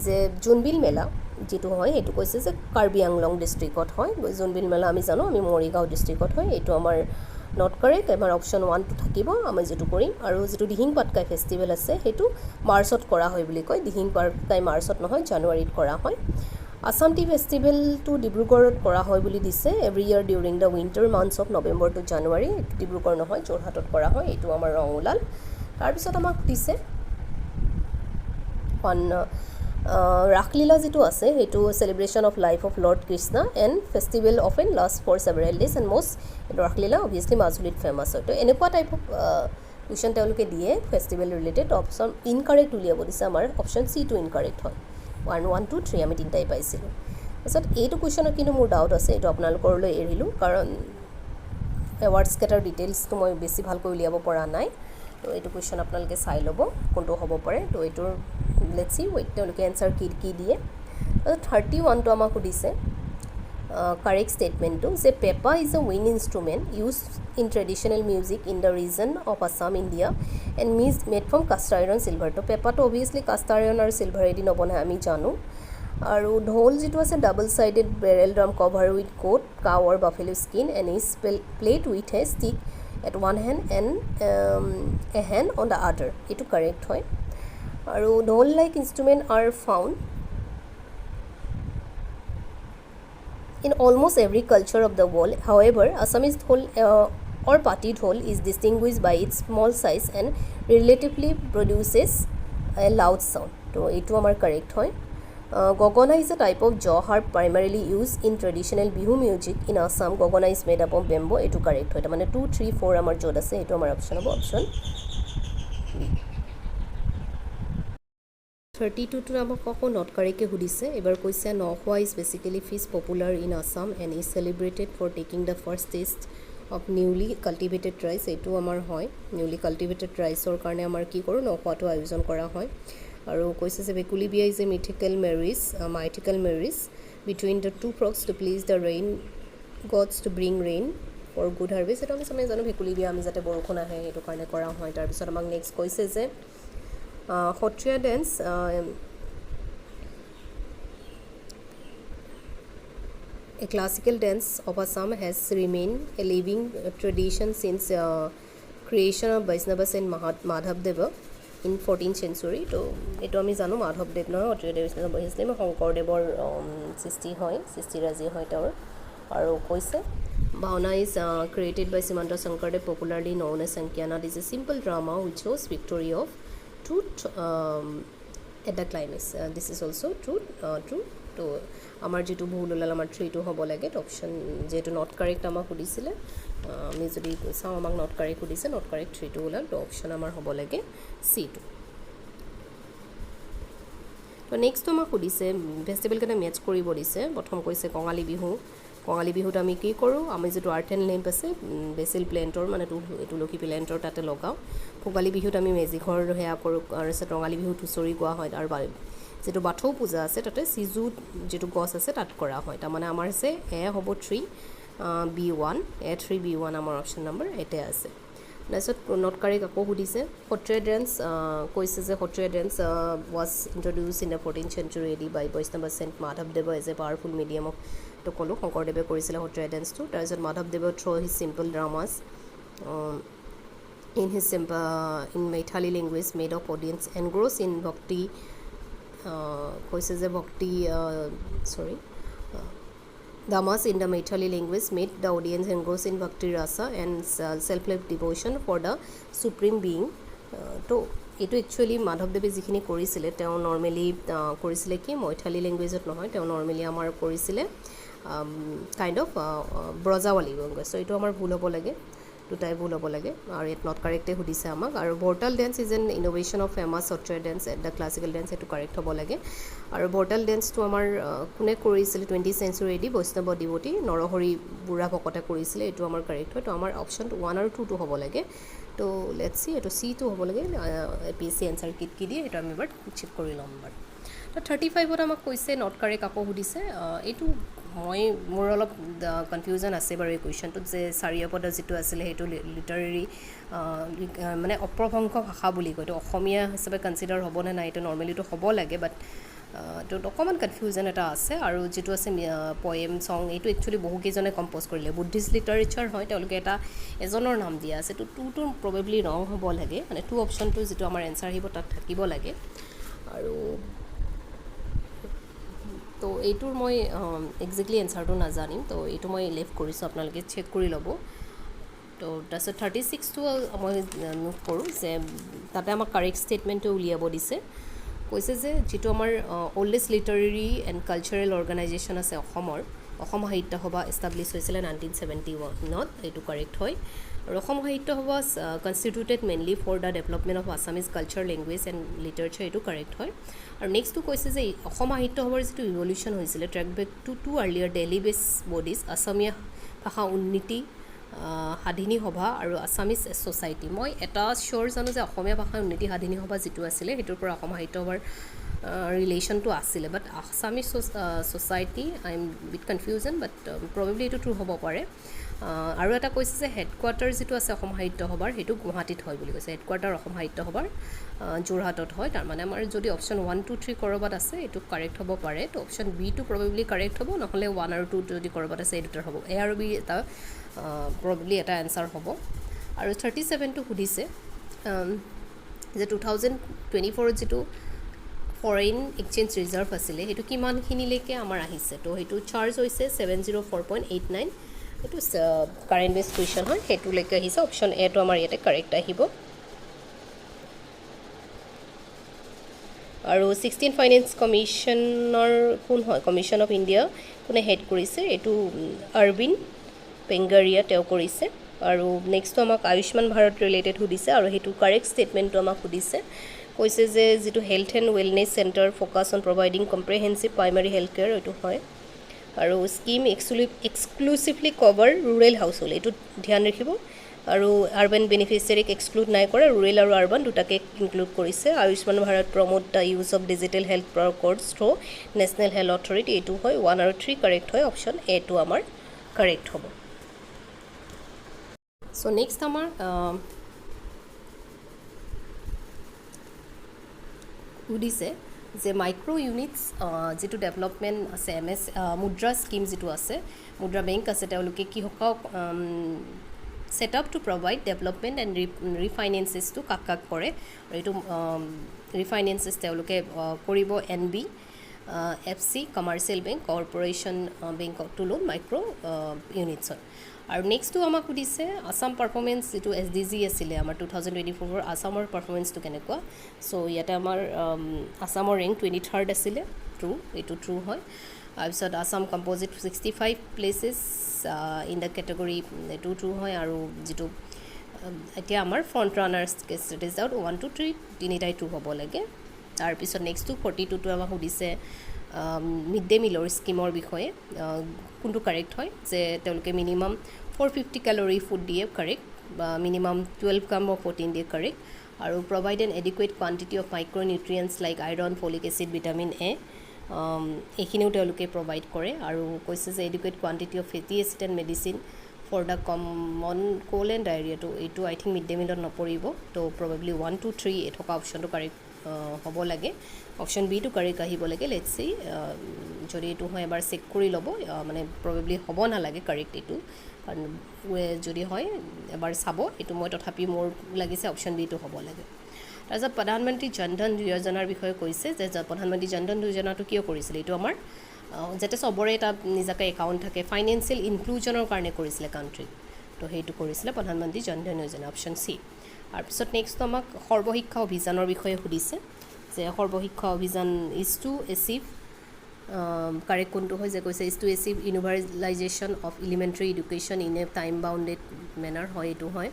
যে জোনবিল মেলা যেটো হয় সেইটো কৈছে যে কাৰ্বি আংলং ডিষ্ট্ৰিক্টত হয় জোনবিল মেলা আমি জানো আমি মৰিগাঁও ডিষ্ট্ৰিক্টত হয় এইটো আমাৰ নট কাৰেক্ট আমাৰ অপশ্যন 1টো থাকিব আমি যেটো কৰিম আৰু যেটো দিহিং পাটকাই ফেষ্টিভেল আছে সেইটো মাৰ্চত কৰা হয় বুলি কয় দিহিং পাটকাই মাৰ্চত নহয় জানুৱাৰীত কৰা হয় আসাম টি ফেষ্টিভেলটো ডিব্ৰুগড়ত কৰা হয় বুলি দিছে every year during the winter months of November to January Dibrugarh নহয় যোৰহাটত কৰা হয় এইটো আমাৰ ৰং ওলাল তাৰপিছত আমাক দিছে ৰাসলীলা যেটো আছে সেইটো celebration of life of lord Krishna and festival of an last for several days and most Raslila obviously মাজুলীত ফেমাছ হয় তো এনেকুৱা টাইপ অফ কুৱেশ্যন তেওঁলোকে দিয়ে ফেষ্টিভেল ৰিলেটেড অপশ্যন ইনকাৰেক্ট উলিয়াব দিছে আমাৰ অপশ্যন চিটো ইনকাৰেক্ট হয় 1 1 2 3 আমি তিনিটাই পাইছিলোঁ তাৰপিছত এইটো কুৱেশ্যনত কিন্তু মোৰ ডাউট আছে এইটো আপোনালোকৰলৈ এৰিলোঁ কাৰণ এৱাৰ্ডছ কেইটাৰ ডিটেইলছটো মই বেছি ভালকৈ উলিয়াব পৰা নাই তো এইটো কুৱেশ্যন আপোনালোকে চাই ল'ব কোনটো হ'ব পাৰে তো এইটোৰ লেটছ সি ৱেইট তেওঁলোকে এনচাৰ কি দিয়ে 31টো আমাক সুধিছে কাৰেক্ট ষ্টেটমেণ্টটো যে pepa is a wind instrument use in traditional music in the region of Assam, India, and made from cast iron silver. To pepa to obviously cast iron or silver edi nobonai ami janu. Aru dhol jitu ase double sided barrel drum cover with coat, cow or buffalo skin, and is played with a stick at one hand and a hand on the other. Itu correct hoy. Aru dhol like instrument are found in almost every culture of the world. However, Assamese dhol or party dhol is distinguished by its small size and relatively produces a loud sound. So itu amar correct hoy. Gogona is a type of jaw harp primarily used in traditional Bihu music in Assam. Gogona is made up of bamboo. Itu correct hoy. Tamane 2, 3, 4 amar jod ase. Itu amar option hobo option B. 32 to amar koko not correct ke hudise. Ebar koise Nohwa is basically fish popular in Assam and is celebrated for taking the first taste of newly cultivated rice. Etu amar hoy. Newly cultivated rice or karne amar ki koru Nohwa to ayojon kora hoy. আৰু কৈছে যে Bhekulibiya is a mythical marriage between the two frogs to please the rain gods to bring rain for good harvest. এটা আমি সবে জানো বেকুলিবিয়া আমি যাতে বৰষুণ আহে এটো কাৰণে কৰা হয়। তাৰ পিছত আমাক নেক্সট কৈছে যে Sattriya dance a classical dance of Assam has remained a living tradition since creation of Vaishnavas and Madhavdeva in 14th century. তো এটো আমি জানো মাধৱদেৱ নহয় সত্ৰীয়া দেৱ বহিছিলে শংকৰদেৱৰ সৃষ্টিৰাজি হয় তেওঁৰ। আৰু কৈছে ভাওনা is created by Simanta Sankardev, popularly known as Sankyana. This is a simple drama which shows victory of truth at the climax. This is also true. তো আমাৰ যেটো ভুল ওলাল আমাৰ 3 টো হ'ব লাগে অপশন যেটো নট কারেক্ট আমাক সুধিছিলে আমি যদি চাও আমাক নট কারেক্ট সুধিছে নট কারেক্ট 3 টো ওলাল তো অপশন আমাৰ হ'ব লাগে C2 তো নেক্সট আমাক সুধিছে ফেস্টিভেল কেনে ম্যাচ কৰিব দিছে প্ৰথম কৈছে কঙালী বিহুত আমি কি কৰোঁ আমি যেটো আৰ্ট এণ্ড লেম্প আছে বেসিল প্লেন্টৰ মানে তুলসী প্লেন্টৰ তাতে লগাও ভোগালী বিহুত আমি মেজিঘৰ হেয়া কৰোঁ আৰু ৰঙালী বিহুত হুঁচৰি গোৱা হয় আৰু যেটো বাথৌ পূজা আছে তাতে সিজু যেটো গছ আছে তাত কৰা হয় তাৰ মানে আমাৰ আছে এ হ'ব 3 B1 A3B1 আমাৰ অপশন নম্বৰ এতে আছে নেক্সট নট কাৰেক্ট আকৌ সুধিছে সত্ৰীয়া ডেন্স কৈছে যে Sattriya dance was introduced in the 14th century AD by Vaishnava Saint Madhavdeva as a powerful medium of to কলো শংকৰদেৱে কৰিছিল সত্ৰীয়া ডেন্সটো তাৰপিছত মাধৱদেৱে through his simple dramas in Maithili language made of audience engrossed in bhakti কৈছে যে ভক্তি Damas in the Maithili language made the audience engrossed in bhakti rasa and self-love devotion for the supreme being. তো এটো actually মাধৱদেৱে যিখিনি কৰিছিলে তেওঁ নৰমালি কৰিছিলে কি মৈথালি ল্যাঙ্গুৱেজত নহয় তেওঁ নৰমালি আমাৰ কৰিছিলে কাইন্ড অফ ব্ৰজাৱলী সো এটো আমাৰ ভুল হ'ব লাগে দুটাই ভুল হ'ব লাগে আৰু ইট নট কাৰেক্টে সুধিছে আমাক আৰু Bortal dance is an innovation of famous Sattriya dance at the classical dance এটো কাৰেক্ট হ'ব লাগে আৰু বৰ্টাল ডেন্সটো আমাৰ কোনে কৰিছিল 20th century AD বৈষ্ণৱ ডিভোটি নৰহৰি বুঢ়া ভকতে কৰিছিল এটো আমাৰ কাৰেক্ট হয় তো আমাৰ অপশন 1 আৰু 2 টো হ'ব লাগে তো লেটস সি এটো সি টো হ'ব লাগে APSC আনসার কিট কি দিয়ে এটো আমি এবাৰ চেক কৰি লম এবাৰ তো 35 ত আমাক কৈছে নট কাৰেক্ট আকৌ সুধিছে এটো মই মোৰ অলপ কনফিউজন আছে বাৰু এই কোৱেশ্চনটো যে চাৰিয়াপদ যেটো আছিল হেটো লিটাৰেৰী মানে অপ্ৰভংশ ভাষা বুলি কয় তো অসমীয়া হিচাপে কনসিডাৰ হ'ব নে নাই এটা নৰমালি তো হ'ব লাগে বাট তো অকমান কনফিউজন এটা আছে আৰু যেটো আছে পোয়েম সং এটো একচুয়ালি বহু কেজনে কম্পোজ কৰিলে বুদ্ধিষ্ট লিটাৰেচাৰ হয় তেওঁলোকে এটা এজনৰ নাম দিয়া আছে তো 2 টো প্ৰবাবলি ৰং হ'ব লাগে মানে 2 অপশনটো যেটো আমাৰ এনসাৰ হিব তাত থাকিব লাগে আৰু তো এইটোৰ মই এক্স্যাক্টলি এনসাৰটো নাজানিম তো এইটো মই লেফট কৰিছো আপোনালোকে চেক কৰি ল'ব তো তাৰপিছত 36 টো মই নোট কৰোঁ যে তাতে আমাক কাৰেক্ট ষ্টেটমেণ্টটো উলিয়াব দিছে কৈছে যে যেটো আমাৰ ওল্ডেষ্ট লিটাৰেৰী এণ্ড কালচাৰেল অৰ্গানাইজেশ্যন আছে অসমৰ অসম সাহিত্য সভা এষ্টাব্লিছ হৈছিল 1971 ত এইটো কাৰেক্ট হয় আৰু Asam Sahitya Sabha constituted mainly for the development of Assamese culture language and literature এইটো কাৰেক্ট হয় আৰু নেক্সটটো কৈছে যে অসম সাহিত্য সভাৰ যেটো ইভলিউশ্যন হৈছিল track back to earlier daily base bodies অসমীয়া ভাষা উন্নতি সাধিনী সভা আৰু আছামিজ সোসাইটি মই এটা শিওৰ জানো যে অসমীয়া ভাষা উন্নতি সাধিনী সভা যেটো আছিল হেটোৰ পৰা অসম সাহিত্য সভাৰ ৰিলেশ্যনটো আছিল but Assamese society I am bit confusion but probably এটো ট্ৰু হ'ব পাৰে আৰু এটা কৈছে যে হেডকোৱাৰ্টাৰ যিটো আছে অসম সাহিত্য সভাৰ সেইটো গুৱাহাটীত হয় বুলি কৈছে হেডকোৱাৰ্টাৰ অসম সাহিত্য সভাৰ যোৰহাটত হয় তাৰমানে আমাৰ যদি অপশ্যন 1 2 3 ক'ৰবাত আছে এইটো কাৰেক্ট হ'ব পাৰে তো অপশ্যন বিটো প্ৰবেবলি কাৰেক্ট হ'ব নহ'লে 1 আৰু 2 যদি ক'ৰবাত আছে এই দুটাৰ হ'ব এ আৰু বি এটা প্ৰবেবলি এটা এনচাৰ হ'ব আৰু 37টো সুধিছে যে 2024 যিটো ফৰেইন এক্সচেঞ্জ ৰিজাৰ্ভ আছিলে সেইটো কিমানখিনিলৈকে আমাৰ আহিছে তো সেইটো চাৰ্জ হৈছে 704.89 এইটো কাৰেণ্ট বেছ কুৱেশ্যন হয় সেইটোলৈকে আহিছে অপশ্যন এটো আমাৰ ইয়াতে কাৰেক্ট আহিব আৰু 16 ফাইনেন্স কমিশ্যনৰ কোন হয় কমিশ্যন অফ ইণ্ডিয়া কোনে হেড কৰিছে এইটো অৰবিন্দ পেংগাৰিয়া তেওঁ কৰিছে আৰু নেক্সটটো আমাক আয়ুষ্মান ভাৰত ৰিলেটেড সুধিছে আৰু সেইটো কাৰেক্ট ষ্টেটমেণ্টটো আমাক সুধিছে কৈছে যে যিটো health and wellness centre focus on providing comprehensive primary health care এইটো হয় আৰু scheme exclusively cover rural household এইটো ধ্যান ৰাখিব আৰু আৰ্বান বেনিফিচিয়াৰীক এক্সক্লুড নাই কৰে ৰুৰেল আৰু আৰ্বান দুটাকে ইনক্লুড কৰিছে Ayushman Bharat promote the use of digital health records through national health authority এইটো হয় 1 আৰু 3 কাৰেক্ট হয় অপশ্যন এটো আমাৰ কাৰেক্ট হ'ব চ' নেক্সট আমাৰ সুধিছে যে মাইক্ৰ' ইউনিটছ যিটো ডেভেলপমেণ্ট আছে মুদ্ৰা স্কিম যিটো আছে মুদ্ৰা বেংক আছে তেওঁলোকে কিহকক set up to provide development and refinances to কাক কৰে আৰু এইটো refinances তেওঁলোকে কৰিব NB FC commercial bank corporation bank to loan micro' ইউনিটছৰ আৰু নেক্সটটো আমাক সুধিছে আসাম পাৰফৰ্মেঞ্চ যিটো SDG আছিলে আমাৰ 2024 আসামৰ পাৰফৰ্মেঞ্চটো কেনেকুৱা চ' ইয়াতে আমাৰ আসামৰ ৰেংক 23rd আছিলে ট্ৰু এইটো ট্ৰু হয় তাৰপিছত Assam composite 65 places in the category এইটো ট্ৰু হয় আৰু যিটো এতিয়া আমাৰ ফ্ৰণ্ট ৰানাৰ্ছ ৰিজাল্ট 1 2 3 তিনিটাই ট্ৰু হ'ব লাগে তাৰপিছত নেক্সটটো 42টো আমাক সুধিছে মিড ডে মিলৰ স্কিমৰ বিষয়ে কোনটো কাৰেক্ট হয় যে তেওঁলোকে মিনিমাম 450 কেলৰি ফুড দিয়ে কাৰেক্ট বা মিনিমাম 12 গ্ৰাম অফ প্ৰটিন দিয়ে কাৰেক্ট আৰু provide an adequate quantity of micro' nutrients like iron folic acid vitamin A এইখিনিও তেওঁলোকে প্ৰভাইড কৰে আৰু কৈছে যে adequate quantity of fatty acid and medicine for the common cold and ডায়েৰিয়াটো এইটো আই থিংক মিড ডে মিলত নপৰিব তো প্ৰবেবলি 1 2 3 এই থকা অপশ্যনটো কাৰেক্ট হ'ব লাগে অপশ্যন বিটো কাৰেক্ট আহিব লাগে লেটছ চি যদি এইটো হয় এবাৰ চেক কৰি ল'ব মানে প্ৰবেবলি হ'ব নালাগে কাৰেক্ট এইটো কাৰণ যদি হয় এবাৰ চাব এইটো মই তথাপি মোৰ লাগিছে অপশ্যন বিটো হ'ব লাগে তাৰপিছত প্ৰধানমন্ত্ৰী জনধন যোজনাৰ বিষয়ে কৈছে যে প্ৰধানমন্ত্ৰী জনধন যোজনাটো কিয় কৰিছিলে এইটো আমাৰ যাতে চবৰে এটা নিজাকৈ একাউণ্ট থাকে ফাইনেন্সিয়েল ইনক্লুজনৰ কাৰণে কৰিছিলে কাণ্ট্ৰি তো সেইটো কৰিছিলে প্ৰধানমন্ত্ৰী জনধন যোজনা অপশ্যন চি তাৰপিছত নেক্সট আমাক সৰ্বশিক্ষা অভিযানৰ বিষয়ে সুধিছে যে সৰ্বশিক্ষা অভিযান ইজ টু এচিভ কাৰেক্ট কোনটো হয় যে কৈছে is to achieve universalisation of elementary education in a time bounded manner হয় এইটো হয়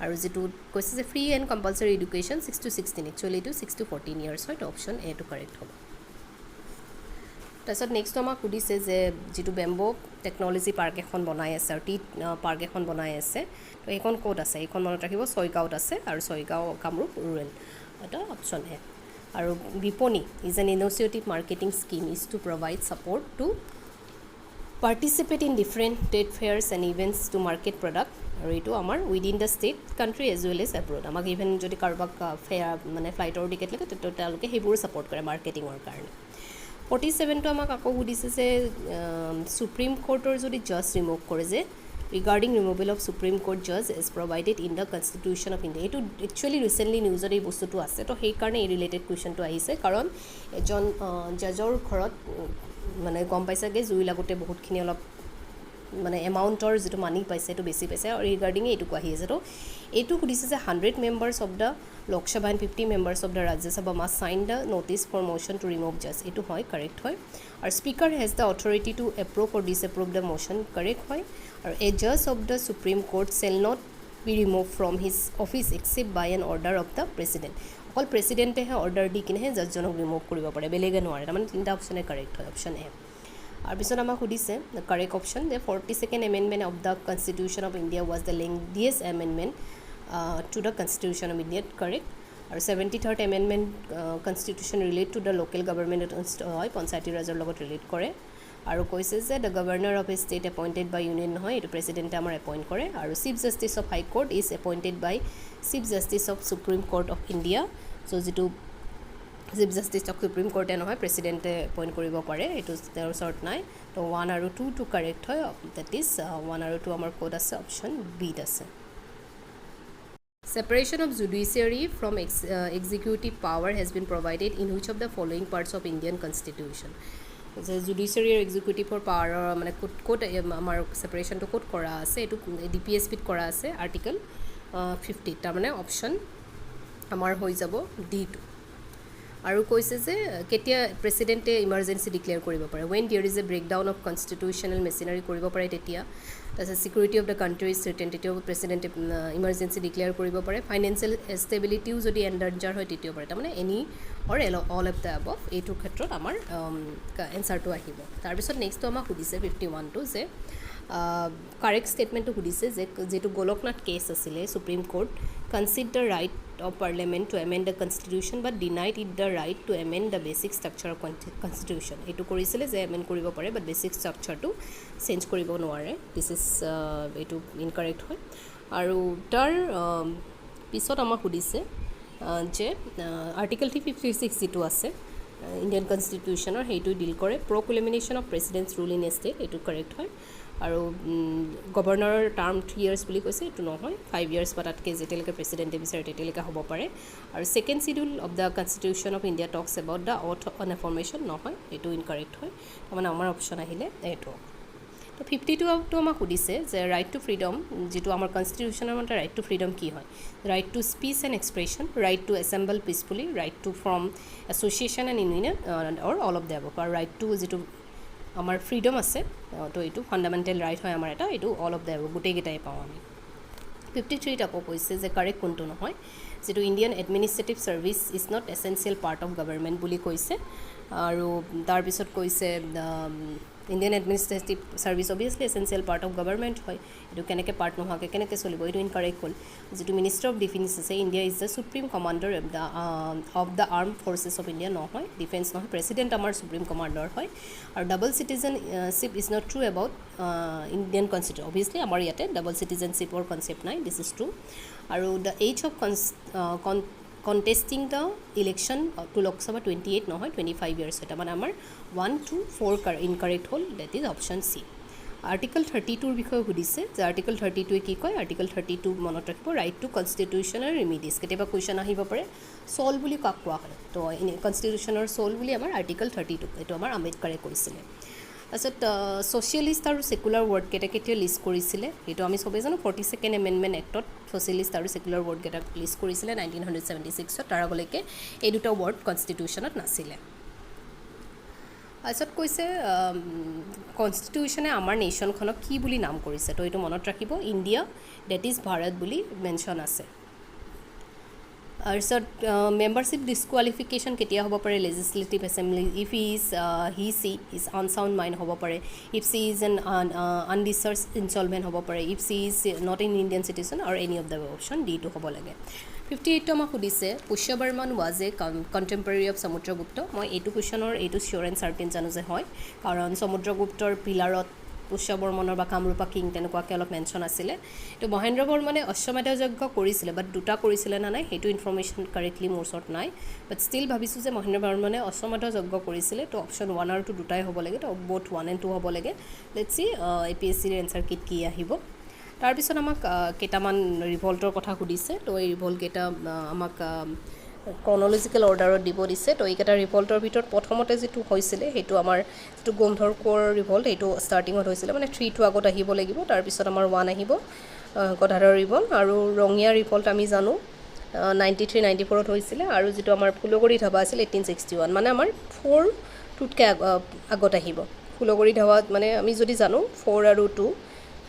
আৰু যিটো কৈছে যে free and compulsory education 6 to 16 actually এইটো 6 to 14 ইয়াৰ্ছ হয় তো অপশ্যন এটো কাৰেক্ট হ'ব তাৰপিছত নেক্সট আমাক সুধিছে যে যিটো বেম্বো টেকন'লজি পাৰ্ক এখন বনাই আছে আৰু পাৰ্ক এখন বনাই আছে তো এইখন ক'ত আছে এইখন মনত ৰাখিব ছয়গাঁৱত আছে আৰু ছয়গাঁও কামৰূপ ৰুৰেল এটা অপশ্যন এ আৰু Bipani is an initiative marketing scheme is to provide support to participate in different trade fairs and events to market product আৰু এইটো আমাৰ within the state country as well as abroad আমাক even যদি কাৰোবাক fair মানে ফ্লাইটৰ ticket লাগে তেতিয়া তেওঁলোকে সেইবোৰ ছাপৰ্ট কৰে মাৰ্কেটিঙৰ কাৰণে 47টো আমাক আকৌ সুধিছে যে সুপ্ৰিম কোৰ্টৰ যদি জাজ ৰিমুভ কৰে যে regarding removal of supreme court জাজ is provided in the constitution of India এইটো একচুৱেলি ৰিচেণ্টলি নিউজত এই বস্তুটো আছে তো সেইকাৰণে এই ৰিলেটেড কুৱেশ্যনটো আহিছে কাৰণ এজন জাজৰ ঘৰত মানে গম পাইছাগৈ জুই লাগোতে বহুতখিনি অলপ মানে এমাউণ্টৰ যিটো মানি পাইছে এইটো বেছি পাইছে আৰু ৰিগাৰ্ডিঙে এইটো আহি আছে তো এইটো সুধিছে যে 100 members of the Lok Sabha and 50 members of the Rajya Sabha must sign the notice for motion to remove জাজ এইটো হয় কাৰেক্ট হয় আৰু speaker has the authority to approve or disapprove the motion correct হয় আৰু এ জাজ of the supreme court shall not be remove from his office except by an order of the president অকল প্ৰেচিডেণ্টেহে order দি কিনেহে জাজজনক remove কৰিব পাৰে বেলেগে নোৱাৰে তাৰমানে তিনিটা অপশ্যনে কাৰেক্ট হয় অপশ্যন এ তাৰপিছত আমাক সুধিছে কাৰেক্ট অপশ্যন যে 42nd amendment of the constitution of India was the lengthiest amendment to the constitution of India correct আৰু 73rd amendment constitution relate to the local গভৰ্ণমেণ্টত হয় পঞ্চায়তী ৰাজৰ লগত ৰিলেট কৰে আৰু কৈছে যে the governor of a state appointed by union নহয়, এইটো প্ৰেচিডেণ্টে আমাৰ এপইণ্ট কৰে। আৰু chief justice of high court is appointed by chief justice of supreme court of India. So' যিটো চিফ জাষ্টিছ অফ সুপ্ৰিম কোৰ্টে নহয়, প্ৰেচিডেণ্টে এপইণ্ট কৰিব পাৰে, এইটো তেওঁৰ ওচৰত নাই। তো 1 আৰু 2 টো কাৰেক্ট হয়, দেট ইজ 1 আৰু 2 আমাৰ ক'ত আছে, অপশ্যন বিত আছে। Separation of judiciary from executive power has been provided in which of the following parts of Indian Constitution? Judiciary আৰু এক্সিকিউটিভৰ পাৱাৰৰ মানে ক'ত আমাৰ ছেপাৰেশ্যনটো ক'ত কৰা আছে, এইটো DPSPত কৰা আছে আৰ্টিকল 50। তাৰমানে অপশ্যন আমাৰ হৈ যাব D2। আৰু কৈছে যে কেতিয়া প্ৰেচিডেণ্টে ইমাৰ্জেঞ্চি ডিক্লেয়াৰ কৰিব পাৰে, when there is a breakdown of constitutional machinery কৰিব পাৰে তেতিয়া। তাৰপিছত security of the country is threaten, তেতিয়াও প্ৰেচিডেণ্টে ইমাৰ্জেঞ্চি ডিক্লেয়াৰ কৰিব পাৰে। ফাইনেন্সিয়েল ষ্টেবিলিটিও যদি এণ্ডাঞ্জাৰ হয় তেতিয়াও পাৰে। তাৰমানে any or all of the above, এইটো ক্ষেত্ৰত আমাৰ এনচাৰটো আহিব। তাৰপিছত নেক্সটটো আমাক সুধিছে 51টো যে কাৰেক্ট ষ্টেটমেণ্টটো সুধিছে যে যিটো গোলকনাথ কেছ আছিলে supreme court conceded the right of parliament to amend the constitution but denied it the right to amend the basic structure of constitution. এইটো কৰিছিলে যে এমেণ্ড কৰিব পাৰে বাট বেচিক ষ্ট্ৰাকচাৰটো চেঞ্জ কৰিব নোৱাৰে। দিছ ইজ এইটো ইনকাৰেক্ট হয়। আৰু তাৰ পিছত আমাক সুধিছে যে আৰ্টিকল 356 যিটো আছে ইণ্ডিয়ান কনষ্টিটিউশ্যনৰ, সেইটো ডিল কৰে proclamation of president's rule in a state, এইটো কাৰেক্ট হয়। আৰু গভৰ্ণৰৰ টাৰ্ম 3 years বুলি কৈছে, এইটো নহয়, 5 years বা তাতকৈ যেতিয়ালৈকে প্ৰেচিডেণ্টে বিচাৰে তেতিয়ালৈকে হ'ব পাৰে। আৰু second schedule of the constitution of India talks about the oath on affirmation, নহয়, এইটো ইনকাৰেক্ট হয়। তাৰমানে আমাৰ অপশ্যন আহিলে এইটো। তো 52টো আমাক সুধিছে যে ৰাইট টু ফ্ৰীডম, যিটো আমাৰ কনষ্টিটিউশ্যনৰ মতে ৰাইট টু ফ্ৰীডম কি হয়, right to speech and expression, right to assemble peacefully, right to form association and union or all of the above. আৰু ৰাইট টু যিটো আমাৰ ফ্ৰীডম আছে, তো এইটো ফাণ্ডামেণ্টেল ৰাইট হয় আমাৰ এটা, এইটো অল অফ দ্য এবভ গোটেইকেইটাই পাওঁ আমি। 53ত আকৌ কৈছে যে কাৰেক্ট কোনটো নহয়, যিটো Indian administrative service is not essential part of government বুলি কৈছে। আৰু তাৰপিছত কৈছে Indian administrative service obviously essential part of government হয়, এইটো কেনেকৈ পাৰ্ট নোহোৱাকৈ কেনেকৈ চলিব, এইটো ইনকাৰেক্ট হ'ল। যিটো মিনিষ্টাৰ অফ ডিফেন্স আছে, India is the supreme commander of the arm forces of India, নহয়, ডিফেন্স নহয়, প্ৰেচিডেণ্ট আমাৰ সুপ্ৰিম কমাণ্ডাৰ হয়। আৰু double citizenship is not true about Indian constitution, obviously আমাৰ ইয়াতে ডাবল চিটিজেনশ্বিপৰ কনচেপ্ট নাই, দিছ ইজ ট্ৰু। আৰু the age of contesting the election to Lok Sabha 28 নহয়, 25 years হয়। তাৰমানে আমাৰ 1, 2, 4 ইনকাৰেক্ট হ'ল, that is option C. Article 32ৰ বিষয়ে সুধিছে যে আৰ্টিকল 32ৱে কি কয়, আৰ্টিকল 32 মনত ৰাখিব, ৰাইট টু কনষ্টিটিউশ্যনেল ৰিমিডিজ। কেতিয়াবা কুৱেশ্যন আহিব পাৰে চল বুলি কাক কোৱা হয়, তো কনষ্টিটিউশ্যনৰ চল বুলি আমাৰ আৰ্টিকল 32, এইটো আমাৰ আম্বেদকাৰে কৈছিলে। তাৰপিছত ছ'চিয়েলিষ্ট আৰু ছেকুলাৰ ৱৰ্ডকেইটা কেতিয়া লিষ্ট কৰিছিলে, সেইটো আমি চবেই জানো, 42nd এমেণ্ডমেণ্ট এক্টত ছ'চিয়েলিষ্ট আৰু ছেকুলাৰ ৱৰ্ডকেইটাক লিষ্ট কৰিছিলে 1976ত। তাৰ আগলৈকে এই দুটা ৱৰ্ড কনষ্টিটিউশ্যনত নাছিলে। তাৰপিছত কৈছে কনষ্টিটিউশ্যনে আমাৰ নেশ্যনখনক কি বুলি নাম কৰিছে, তো এইটো মনত ৰাখিব, ইণ্ডিয়া, ডেট ইজ ভাৰত বুলি মেনশ্যন আছে। তাৰপিছত মেম্বাৰশ্বিপ ডিছকুৱালিফিকেশ্যন কেতিয়া হ'ব পাৰে, legislative assembly, if she is unsound mind হ'ব পাৰে, if she is an undischarged insolvent হ'ব পাৰে, if she is not in Indian citizen, আৰু any of the option ditto হ'ব লাগে। 58টো আমাক সুধিছে Pushya Varman was a contemporary of Samudragupta. মই এইটো কুৱেশ্যনৰ এইটো চিয়'ৰ এণ্ড চাৰ্টেইন জানো যে হয়, কাৰণ সমুদ্ৰগুপ্তৰ পিলাৰত পুষ্য বৰ্মনৰ বা কামৰূপা কিং তেনেকুৱাকৈ অলপ মেনশ্যন আছিলে। তো মহেন্দ্ৰ বৰ্মনে অশ্বমেধ যজ্ঞ কৰিছিলে, বাট দুটা কৰিছিলে নে নাই সেইটো ইনফৰ্মেশ্যন কাৰেক্টলি মোৰ ওচৰত নাই, বাট ষ্টিল ভাবিছোঁ যে মহেন্দ্ৰ বৰ্মনে অশ্বমেধ যজ্ঞ কৰিছিলে। তো অপশ্যন 1 আৰু 2 দুটাই হ'ব লাগে, তো বোথ 1 and 2 হ'ব লাগে। লেটছ চি APSCৰ এনচাৰ কিট কি আহিব। তাৰপিছত আমাক কেইটামান ৰিভল্টৰ কথা সুধিছে, তো এই ৰিভল্টকেইটা আমাক ক্ৰনলজিকেল অৰ্ডাৰত দিব দিছে। তো এইকেইটা ৰিভল্টৰ ভিতৰত প্ৰথমতে যিটো হৈছিলে সেইটো আমাৰ যিটো গোমধৰ কোঁৱৰ ৰিভল্ট, সেইটো ষ্টাৰ্টিঙত হৈছিলে, মানে 3টো আগত আহিব লাগিব, তাৰপিছত আমাৰ 1 আহিব গদাধৰ ৰিভল্ট। আৰু ৰঙিয়া ৰিভল্ট আমি জানো 93, 94ত হৈছিলে, আৰু যিটো আমাৰ ফুলগুৰি ধাবা আছিল 1861, মানে আমাৰ 4টোতকৈ আগত আহিব। ফুলগুৰি ধাবাত মানে আমি যদি জানো 4 আৰু 2,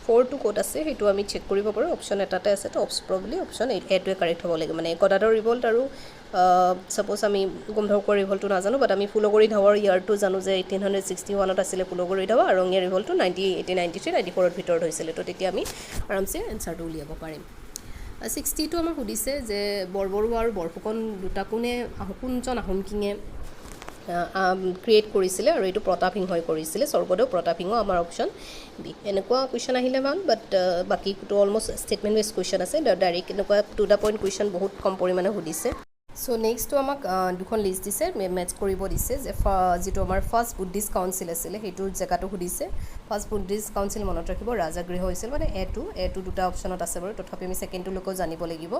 4টো ক'ত আছে সেইটো আমি চেক কৰিব পাৰোঁ, অপশ্যন এটাতে আছে, তো প্ৰবলি অপশ্যন এটোৱে কাৰেক্ট হ'ব লাগে। মানে গদাধৰ ৰিভল্ট আৰু ছাপ'জ আমি গোমধৰ কোঁৱৰ ৰিভল্টটো নাজানো, বাট আমি ফুলগুৰি ধাৱাৰ ইয়াৰটো জানো যে 1861ত আছিলে ফুলগুৰি ধাৱা, আৰু ৰঙিয়া ৰিভল্টটো 1893, 94ৰ ভিতৰত হৈছিলে। তো তেতিয়া আমি আৰামছে এনচাৰটো উলিয়াব পাৰিম। 60টো আমাক সুধিছে যে বৰবৰুৱা আৰু বৰফুকন দুটা কোনজন আহোম কিঙে ক্ৰিয়েট কৰিছিলে আৰু এইটো প্ৰতাপ সিংহই কৰিছিলে স্বৰ্গদেউ প্ৰতাপ সিংহ আমাৰ অপশ্যন বি এনেকুৱা কুৱেশ্যন আহিলে ভাল বাট বাকীটো অলমষ্ট ষ্টেটমেণ্ট ৱাইজ কুৱেশ্যন আছে ডাইৰেক্ট এনেকুৱা টু দ্য পইণ্ট কুৱেশ্যন বহুত কম পৰিমাণে সুধিছে চ' নেক্সটটো আমাক দুখন লিষ্ট দিছে মেটচ কৰিব দিছে যে যিটো আমাৰ ফাৰ্ষ্ট বুদ্ধিষ্ট কাউন্সিল আছিলে সেইটো জেগাটো সুধিছে ফাৰ্ষ্ট বুদ্ধিষ্ট কাউন্সিল মনত ৰাখিব ৰাজাগৃহ হৈছিল মানে এ টু দুটা অপশ্যনত আছে বাৰু তথাপি আমি ছেকেণ্ডটোলৈকেও জানিব লাগিব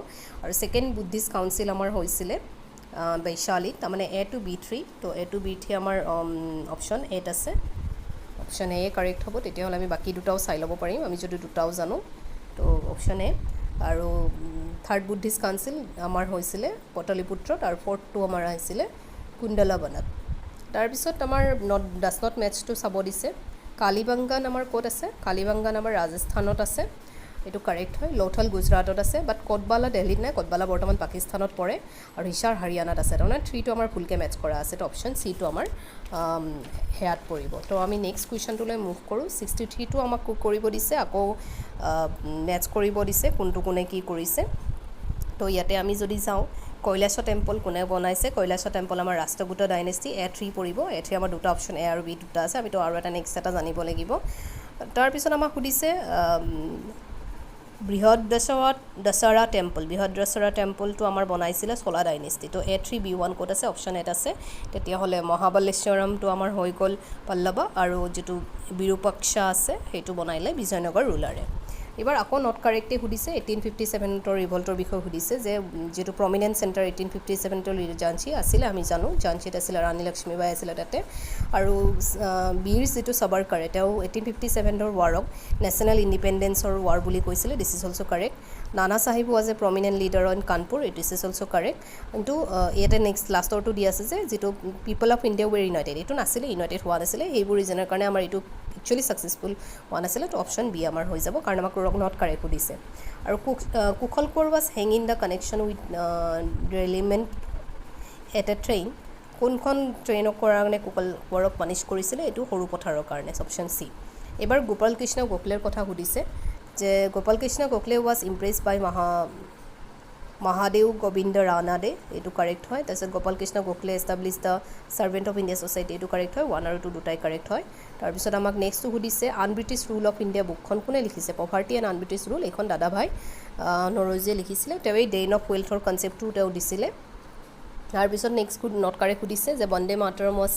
আৰু ছেকেণ্ড বুদ্ধিষ্ট কাউন্সিল আমাৰ হৈছিলে বৈশালীত তাৰমানে A2B3 তো A2B3 আমাৰ অপশ্যন এত আছে অপশ্যন এ কাৰেক্ট হ'ব তেতিয়াহ'লে আমি বাকী দুটাও চাই ল'ব পাৰিম আমি যদি দুটাও জানো তো অপশ্যন এ আৰু থাৰ্ড বুদ্ধিষ্ট কাউন্সিল আমাৰ হৈছিলে পটলিপুত্ৰত আৰু ফ'ৰ্থটো আমাৰ আহিছিলে কুণ্ডলাবনত তাৰপিছত আমাৰ ডাছ নট মেটচটো চাব দিছে কালিবাংগান আমাৰ ক'ত আছে কালিবাংগান আমাৰ ৰাজস্থানত আছে এইটো কাৰেক্ট হয় লৌথল গুজৰাটত আছে বাট কটবালা দিল্লীত নাই কটবালা বৰ্তমান পাকিস্তানত পৰে আৰু হিছাৰ হাৰিয়ানাত আছে তাৰমানে 3টো আমাৰ ফুলকৈ মেটচ কৰা আছে তো অপশ্যন চিটো আমাৰ হেয়াত পৰিব তো আমি নেক্সট কুৱেশ্যনটোলৈ মুভ কৰোঁ 63টো আমাক কৰিব দিছে আকৌ মেটচ কৰিব দিছে কোনটো কোনে কি কৰিছে তো ইয়াতে আমি যদি যাওঁ কৈলাশ টেম্পল কোনে বনাইছে কৈলাশ টেম্পল আমাৰ ৰাষ্ট্ৰকূট ডাইনেষ্টি A3 পৰিব A3 আমাৰ দুটা অপশ্যন এ আৰু বি দুটা আছে আমিতো আৰু এটা নেক্সট এটা জানিব লাগিব তাৰপিছত আমাক সুধিছে বৃহদ্ৰশ্বৰা টেম্পলটো আমাৰ বনাইছিলে চোলা ডাইনেষ্টি তো A3B1 ক'ত আছে অপশ্যন এত আছে তেতিয়াহ'লে মহাবলেশ্বৰমটো আমাৰ হৈ গ'ল পল্লৱা আৰু যিটো বিৰুপাক্ষা আছে সেইটো বনাইলে বিজয়নগৰ ৰুলাৰে এবাৰ আকৌ নট কাৰেক্টে সুধিছে 1857ৰ ৰিভল্টৰ বিষয়ে সুধিছে যে যেটো প্ৰমিনেন্ট চেণ্টাৰ 1857ৰ ঝান্সী আছিলে আমি জানো ঝান্সীত আছিলে ৰাণী লক্ষ্মীবাই আছিলে তাতে আৰু বীৰ যেটো সাবৰকাৰ তেওঁ 1857ৰ ৱাৰক নেশ্যনেল ইণ্ডিপেণ্ডেন্সৰ ৱাৰ বুলি কৈছিলে দিছ is also correct Nana Sahib was a prominent leader in Kanpur this is also correct কিন্তু ইয়াতে নেক্সট লাষ্টৰটো দি আছে যে যেটো people of India were united এইটো নাছিলে ইউনাইটেড হোৱা নাছিলে সেইবোৰ ৰিজনৰ কাৰণে আমাৰ এইটো একচুৱেলি সাকসেসফুল হোৱা নাছিলে তো অপশ্যন বি আমাৰ হৈ যাব কাৰণ আমাক নট কাৰেক্ট সুধিছে আৰু Kushal Konwar was hang in the connection with derailment at a train কোনখন ট্ৰেইনক কাৰণে কুশল কোঁৱৰক পানিছ কৰিছিলে এইটো সৰু পথাৰৰ কাৰণে অপশ্যন চি এবাৰ গোপাল কৃষ্ণ গোখলেৰ কথা সুধিছে যে গোপাল কৃষ্ণ গোখলে ৱাজ ইমপ্ৰেছ বাই মহাদেৱ গোবিন্দ ৰানাডে এইটো কাৰেক্ট হয় তাৰপিছত Gopal Krishna Gokhale establish the servant of India society এইটো কাৰেক্ট হয় 1 আৰু 2 দুটাই কাৰেক্ট হয় তাৰপিছত আমাক নেক্সটটো সুধিছে আনব্ৰিটিছ ৰুল অফ ইণ্ডিয়া বুকখন কোনে লিখিছে পভাৰ্টি এণ্ড আনব্ৰিটিছ ৰুল এইখন দাদাভাই নৰজিয়ে লিখিছিলে তেওঁই ডেইন অফ ৱেলথৰ কনচেপ্টটো তেওঁ দিছিলে তাৰপিছত নেক্সট নট কাৰেক্ট সুধিছে যে Vande Mataram was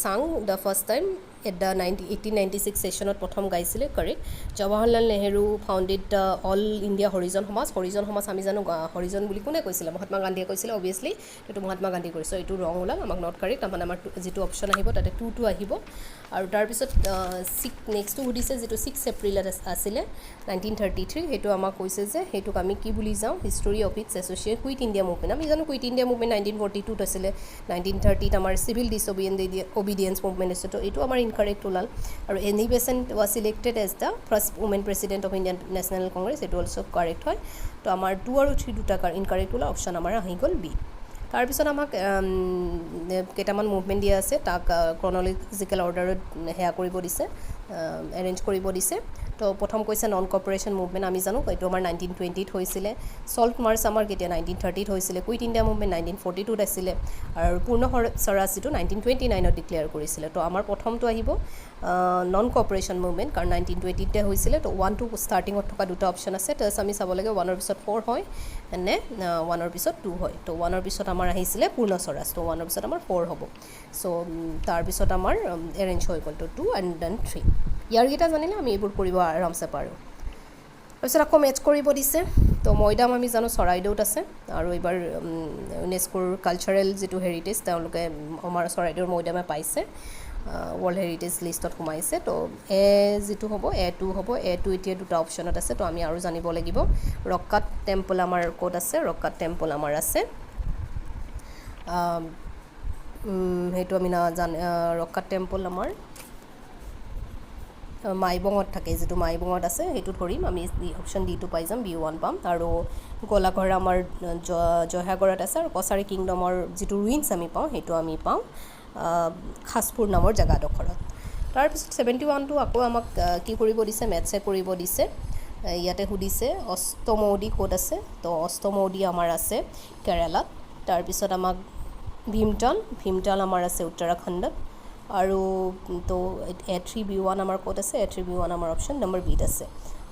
sang the first time at the 1896 sessionত প্ৰথম গাইছিলে correct Jawaharlal Nehru founded the all India Harijan Samaj আমি জানো হৰিজন বুলি কোনে কৈছিলে মহাত্মা গান্ধীয়ে কৈছিলে অবভিয়াছলি এইটো মহাত্মা গান্ধী কৰিছে এইটো ৰং ওলাল আমাক নট কাৰেক্ট তাৰমানে আমাৰ যিটো অপশ্যন আহিব তাতে 2টো আহিব আৰু তাৰপিছত নেক্সটটো সুধিছে যিটো 6 এপ্ৰিলত আছিলে 1933 সেইটো আমাক কৈছে যে সেইটোক আমি কি বুলি যাওঁ history of its associate quit India movement আমি জানো কুইট ইণ্ডিয়া মুভমেণ্ট 1942ত আছিলে 1930ত আমাৰ চিভিল ডিছঅবিডিয়েঞ্চ মুভমেণ্ট আছে তো এইটো আমাৰ ইনকাৰেক্ট ওলাল আৰু Annie Besant was elected as the first women president of Indian National Congress এইটো অলছ' কাৰেক্ট হয় তো আমাৰ 2 আৰু 3 দুটা ইনকাৰেক্ট ওলাল অপশ্যন আমাৰ আহি গ'ল বি তাৰপিছত আমাক কেইটামান মুভমেণ্ট দিয়া আছে তাক ক্ৰনলজিকেল অৰ্ডাৰত হেয়া কৰিব দিছে এৰেঞ্জ কৰিব দিছে তো প্ৰথম কৈছে নন কৰ্পৰেশ্যন মুভমেণ্ট আমি জানো এইটো আমাৰ 1920ত হৈছিলে সল্ট মাৰ্চ আমাৰ কেতিয়া 1930ত হৈছিলে কুইট ইণ্ডিয়া মুভমেণ্ট 1942ত আছিলে আৰু পূৰ্ণ স্বৰাজ যিটো 1929ত ডিক্লেয়াৰ কৰিছিলে তো আমাৰ প্ৰথমটো আহিব নন কৰ্পৰেশ্যন মুভমেণ্ট কাৰণ 1920তে হৈছিলে তো 1 to ষ্টাৰ্টিঙত থকা দুটা অপশ্যন আছে তো আমি চাব লাগে 1ৰ পিছত 4 হয় নে 1ৰ পিছত 2 হয় তো 1ৰ পিছত আমাৰ আহিছিলে পূৰ্ণ স্বৰাজ তো 1ৰ পিছত আমাৰ 4 হ'ব চ' তাৰপিছত আমাৰ এৰেঞ্জ হৈ গ'ল তো 2 and then 3 ইয়াৰকেইটা জানিলে আমি এইবোৰ কৰিব আৰামছে পাৰোঁ তাৰপিছত আকৌ মেটচ কৰিব দিছে তো মৈদাম আমি জানো চৰাইদেউত আছে আৰু এইবাৰ ইউনেস্কোৰ কালচাৰেল যিটো হেৰিটেজ তেওঁলোকে আমাৰ চৰাইদেউৰ মৈদামে পাইছে ৱৰ্ল্ড হেৰিটেজ লিষ্টত সোমাইছে তো যিটো হ'ব A2 হ'ব A2 এতিয়া দুটা অপশ্যনত আছে তো আমি আৰু জানিব লাগিব ৰক্কাট টেম্পল আমাৰ ক'ত আছে ৰক্কাট টেম্পল আমাৰ আছে সেইটো আমি নাজানো ৰক্কাট টেম্পল আমাৰ মাইবঙত থাকে যিটো মাইবঙত আছে সেইটো ধৰিম আমি অপশ্যন ডিটো পাই যাম B1 পাম আৰু গোলাঘৰ আমাৰ জয়সাগৰত আছে আৰু কছাৰী কিংডমৰ যিটো ৰুইনছ আমি পাওঁ সেইটো আমি পাওঁ খাসপুৰ নামৰ জেগাডোখৰত তাৰপিছত 71টো আকৌ আমাক কি কৰিব দিছে মেথছে কৰিব দিছে ইয়াতে সুধিছে অষ্টমৌদি ক'ত আছে তো অষ্টমৌদি আমাৰ আছে কেৰালাত তাৰপিছত আমাক ভীমতাল আমাৰ আছে উত্তৰাখণ্ডত আৰু তো A3B1 আমাৰ ক'ত আছে A3B1 আমাৰ অপশ্যন নম্বৰ বিত আছে